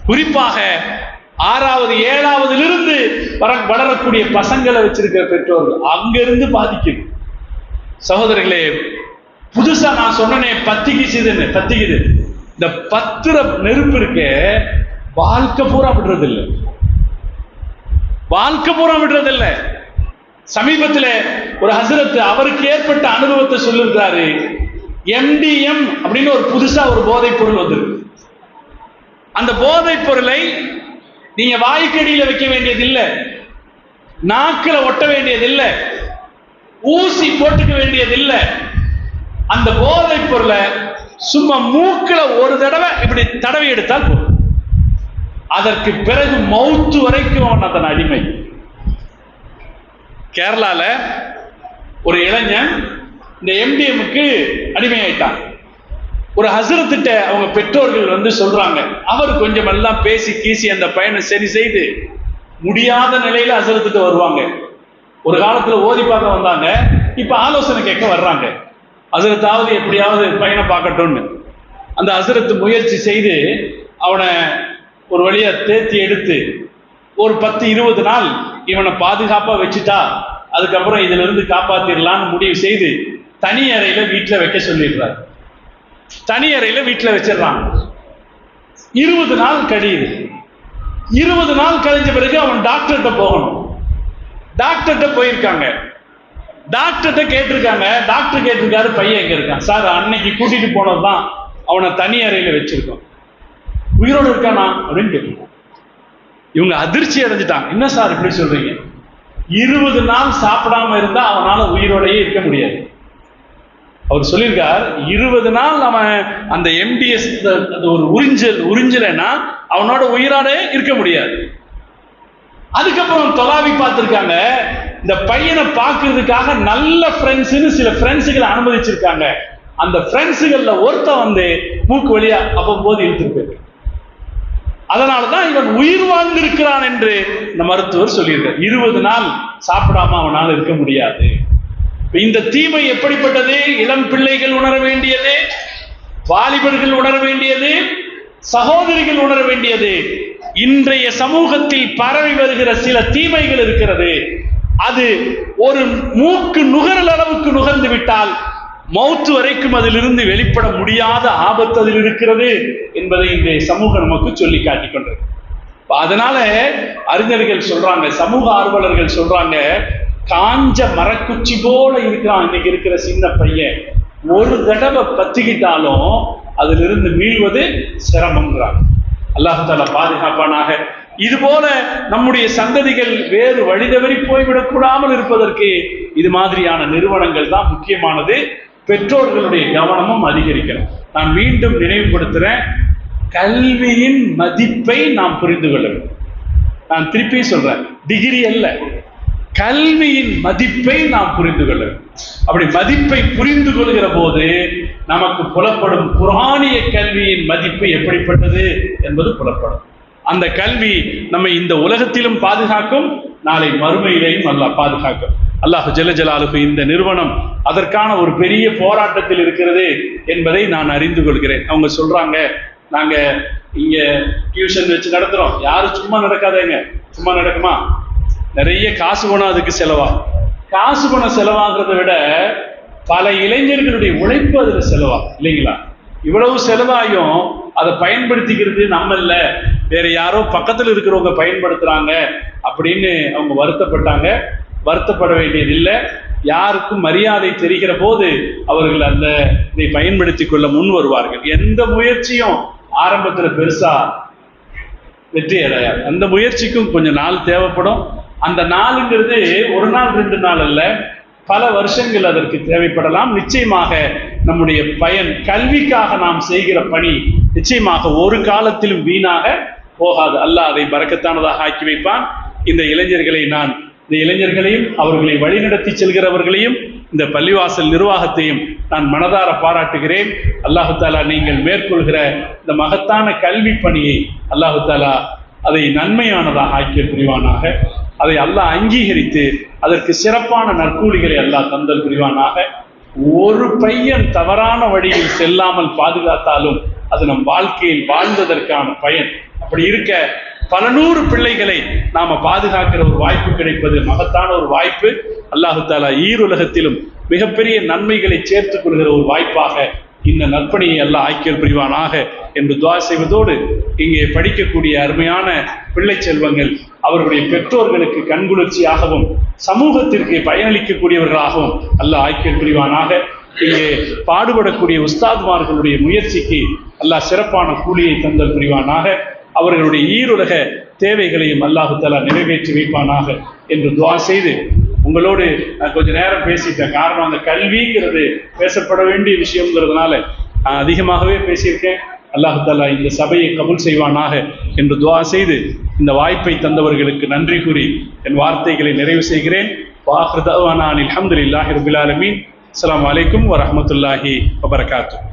குறிப்பாக 6வது 7வதிலிருந்து வளரக்கூடிய பசங்களை வச்சிருக்கிற பெற்றோர்கள் அங்கிருந்து பாதிக்குது. சகோதரர்களே, புதுசா நான் சொன்னனே பத்திக்குது, இந்த பத்திர நெருப்பு இருக்க வாழ்க்கை பூரா விடுறதில்லை, வாழ்க்கை பூரா விடுறதில்லை. சமீபத்தில் ஒரு ஹசரத் அவருக்கு ஏற்பட்ட அனுபவத்தை சொல்லிருக்காரு. MDM அப்படின்னு ஒரு புதுசா ஒரு போதைப் பொருள் வந்திருக்கு. அந்த போதைப் பொருளை நீங்க வாய்க்கடியில வைக்க வேண்டியதில்லை, நாக்கில ஒட்ட வேண்டியதில்லை, ஊசி போட்டுக்க வேண்டியதில்லை. அந்த போதைப் பொருளை சும்மா மூக்கில ஒரு தடவை இப்படி தடவி எடுத்தால் போதும். அதற்கு பிறகு மௌத்து வரைக்கும் அவன் அதன் அடிமை. கேரளால ஒரு இளைஞன் இந்த MDMக்கு அடிமையாயிட்டான். ஒரு ஹசரத்திட்ட அவங்க பெற்றோர்கள் சொல்றாங்க, அவர் கொஞ்சம் எல்லாம் பேசி கீசி அந்த பையனை சரி செய்து முடியாத நிலையில ஹசரத்திட்ட வருவாங்க. ஒரு காலத்துல ஓதி பார்க்க வந்தாங்க, இப்ப ஆலோசனை கேட்க வர்றாங்க. ஹசரத்தாவது எப்படியாவது பையனை பார்க்கட்டும்னு அந்த ஹசரத்து முயற்சி செய்து அவனை ஒரு வழியா தேர்த்தி எடுத்து ஒரு 10-20 நாள் இவனை பாதுகாப்பா வச்சுட்டா அதுக்கப்புறம் இதுல இருந்து காப்பாத்திடலான்னு முடிவு செய்து தனி அறையில வீட்டுல வைக்க சொல்லிடுறாரு. தனி அறையில வீட்டுல வச்சிடறான். 20 நாள் கழியுது. 20 நாள் கழிஞ்ச பிறகு அவன் டாக்டர்கிட்ட போகணும். டாக்டர்கிட்ட போயிருக்காங்க. டாக்டர்கிட்ட கேட்டிருக்காங்க. டாக்டர் கேட்டிருக்காரு, பையன் எங்க இருக்கான்? சார் அன்னைக்கு கூட்டிட்டு போனதுதான், அவனை தனி அறையில வச்சிருக்கோம். உயிரோடு இருக்கானா அப்படின்னு கேட்டிருக்கோம். இவங்க அதிர்ச்சி அடைஞ்சிட்டாங்க. என்ன சார் இப்படி சொல்றீங்க? 20 நாள் சாப்பிடாம இருந்தா அவனால உயிரோடையே இருக்க முடியாது. அவர் சொல்லியிருக்கார், 20 நாள் அவன் அந்த MDS ஒரு உறிஞ்சலைன்னா அவனோட உயிரோட இருக்க முடியாது. அதுக்கப்புறம் தொலாவி பார்த்திருக்காங்க. இந்த பையனை பார்க்கறதுக்காக நல்ல ஃப்ரெண்ட்ஸ்னு சில ஃப்ரெண்ட்ஸுகளை அனுமதிச்சிருக்காங்க. அந்த ஃப்ரெண்ட்ஸுகள்ல ஒருத்தன் மூக்கு வழியா அப்போது இழுத்துட்டு போயிருக்கு. அதனாலதான் இவன் உயிர் வாழ்ந்திருக்கிறான் என்று இந்த மருத்துவர் சொல்லியிருக்கார். 20 நாள் சாப்பிடாம அவனால் இருக்க முடியாது. இந்த தீமை எப்படிப்பட்டது? இளம் பிள்ளைகள் உணர வேண்டியது, வாலிபர்கள் உணர வேண்டியது, சகோதரிகள் உணர வேண்டியது. இன்றைய சமூகத்தில் பரவி வருகிற சில தீமைகள் இருக்கிறது. அது ஒரு மூக்கு நுகரல் அளவுக்கு நுகர்ந்து விட்டால் மௌத்து வரைக்கும் அதிலிருந்து வெளிப்பட முடியாத ஆபத்து அதில் இருக்கிறது என்பதை இன்றைய சமூகம் நமக்கு சொல்லி காட்டிக் கொண்டது. அதனால அறிஞர்கள் சொல்றாங்க, சமூக ஆர்வலர்கள் சொல்றாங்க, காஞ்ச மரக்குச்சி போல இருக்கிறான் இன்னைக்கு இருக்கிற சின்ன பையன். ஒரு தடவை பத்திக்கிட்டாலும் அதிலிருந்து மீள்வது சிரமங்கிறாங்க. அல்லாஹ் தஆலா பாதுகாப்பானாக. இது போல நம்முடைய சந்ததிகள் வேறு வழிதவறி போய்விடக்கூடாமல் இருப்பதற்கு இது மாதிரியான நிறுவனங்கள் தான் முக்கியமானது. பெற்றோர்களுடைய கவனமும் அதிகரிக்கணும். நான் மீண்டும் நினைவுபடுத்துறேன், கல்வியின் மதிப்பை நாம் புரிந்து கொள்ள வேண்டும். நான் திருப்பி சொல்றேன், டிகிரி அல்ல, கல்வியின் மதிப்பை நாம் புரிந்து கொள்ள வேண்டும். அப்படி மதிப்பை புரிந்து கொள்கிற போது நமக்கு புலப்படும் குர்ஆனிய கல்வியின் மதிப்பு எப்படிப்பட்டது என்பது புலப்படும். அந்த கல்வி நம்மை இந்த உலகத்திலும் பாதுகாக்கும், நாளை மறுமையிலேயும் அல்லாஹ் பாதுகாக்கும். அல்லாஹ் ஜல்ல ஜலாலுஹு இந்த நிறுவனம் அதற்கான ஒரு பெரிய போராட்டத்தில் இருக்கிறது என்பதை நான் அறிந்து கொள்கிறேன். அவங்க சொல்றாங்க, நாங்க இங்க டியூஷன் வச்சு நடத்துறோம். யாரும் சும்மா நடக்காதேங்க. சும்மா நடக்குமா? நிறைய காசு பணம் அதுக்கு செலவாகும். காசு பணம் செலவாகிறத விட பல இளைஞர்களுடைய உழைப்பு அதுல செலவாகும் இல்லைங்களா? இவ்வளவு செலவாயும் அதை பயன்படுத்திக்கிறது நம்ம இல்ல, வேற யாரோ பக்கத்தில் இருக்கிறவங்க பயன்படுத்துறாங்க அப்படின்னு அவங்க வருத்தப்பட்டாங்க. வருத்தப்பட வேண்டியது இல்லை. யாருக்கும் மரியாதை தெரிகிற போது அவர்கள் அந்த இதை பயன்படுத்தி கொள்ள முன் வருவார்கள். எந்த முயற்சியும் ஆரம்பத்தில் பெருசா வெற்றி அடையாது. அந்த முயற்சிக்கும் கொஞ்சம் நாள் தேவைப்படும். அந்த நாளுங்கிறது ஒரு நாள் 2 நாள் அல்ல, பல வருஷங்கள் அதற்கு தேவைப்படலாம். நிச்சயமாக நம்முடைய பயன், கல்விக்காக நாம் செய்கிற பணி நிச்சயமாக ஒரு காலத்திலும் வீணாக போகாது. அல்லாஹ் அதை பரக்கத்தானதாக ஆக்கி வைப்பான். இந்த இளைஞர்களையும் அவர்களை வழிநடத்தி செல்கிறவர்களையும் இந்த பள்ளிவாசல் நிர்வாகத்தையும் நான் மனதார பாராட்டுகிறேன். அல்லாஹு தாலா நீங்கள் மேற்கொள்கிற இந்த மகத்தான கல்வி பணியை அல்லாஹு தாலா அதை நன்மையானதாக ஆக்கிய புரிவானாக. அதை அல்லாஹ் அங்கீகரித்து அதற்கு சிறப்பான நற்கூலிகளை அல்லாஹ் தந்தல் புரிவானாக. ஒரு பையன் தவறான வழியில் செல்லாமல் பாதுகாத்தாலும் அது நம் வாழ்க்கையில் வாழ்ந்ததற்கான பயன். அப்படி இருக்க பல 100 பிள்ளைகளை நாம பாதுகாக்கிற ஒரு வாய்ப்பு கிடைப்பது மகத்தான ஒரு வாய்ப்பு. அல்லாஹு தாலா ஈருலகத்திலும் மிகப்பெரிய நன்மைகளை சேர்த்துக் கொள்கிற ஒரு வாய்ப்பாக இந்த நற்பணியை அல்லாஹ் ஆக்கியல் புரிவானாக என்று துஆ செய்வதோடு, இங்கே படிக்கக்கூடிய அருமையான பிள்ளை செல்வங்கள் அவர்களுடைய பெற்றோர்களுக்கு கண்குளிர்ச்சியாகவும் சமூகத்திற்கு பயனளிக்கக்கூடியவர்களாகவும் அல்லாஹ் ஆக்கியல் புரிவானாக. இங்கே பாடுபடக்கூடிய உஸ்தாத்மார்களுடைய முயற்சிக்கு அல்லாஹ் சிறப்பான கூலியை தந்தல் புரிவானாக. அவர்களுடைய ஈருலக தேவைகளையும் அல்லாஹு தஆலா நிறைவேற்றி வைப்பானாக என்று துஆ செய்து, உங்களோடு நான் கொஞ்ச நேரம் பேசிட்டேன். காரணம், அந்த கல்விங்கிறது பேசப்பட வேண்டிய விஷயம்ங்கிறதுனால நான் அதிகமாகவே பேசியிருக்கேன். அல்லாஹு தஆலா இந்த சபையை கபூல் செய்வானாக என்று துஆ செய்து, இந்த வாய்ப்பை தந்தவர்களுக்கு நன்றி கூறி என் வார்த்தைகளை நிறைவு செய்கிறேன். வாஹிரு தஅவானா அல்ஹம்துலில்லாஹி ரப்பில் ஆலமீன். அஸ்ஸலாமு அலைக்கும் வரஹ்மத்துல்லாஹி வபரகாத்துஹு.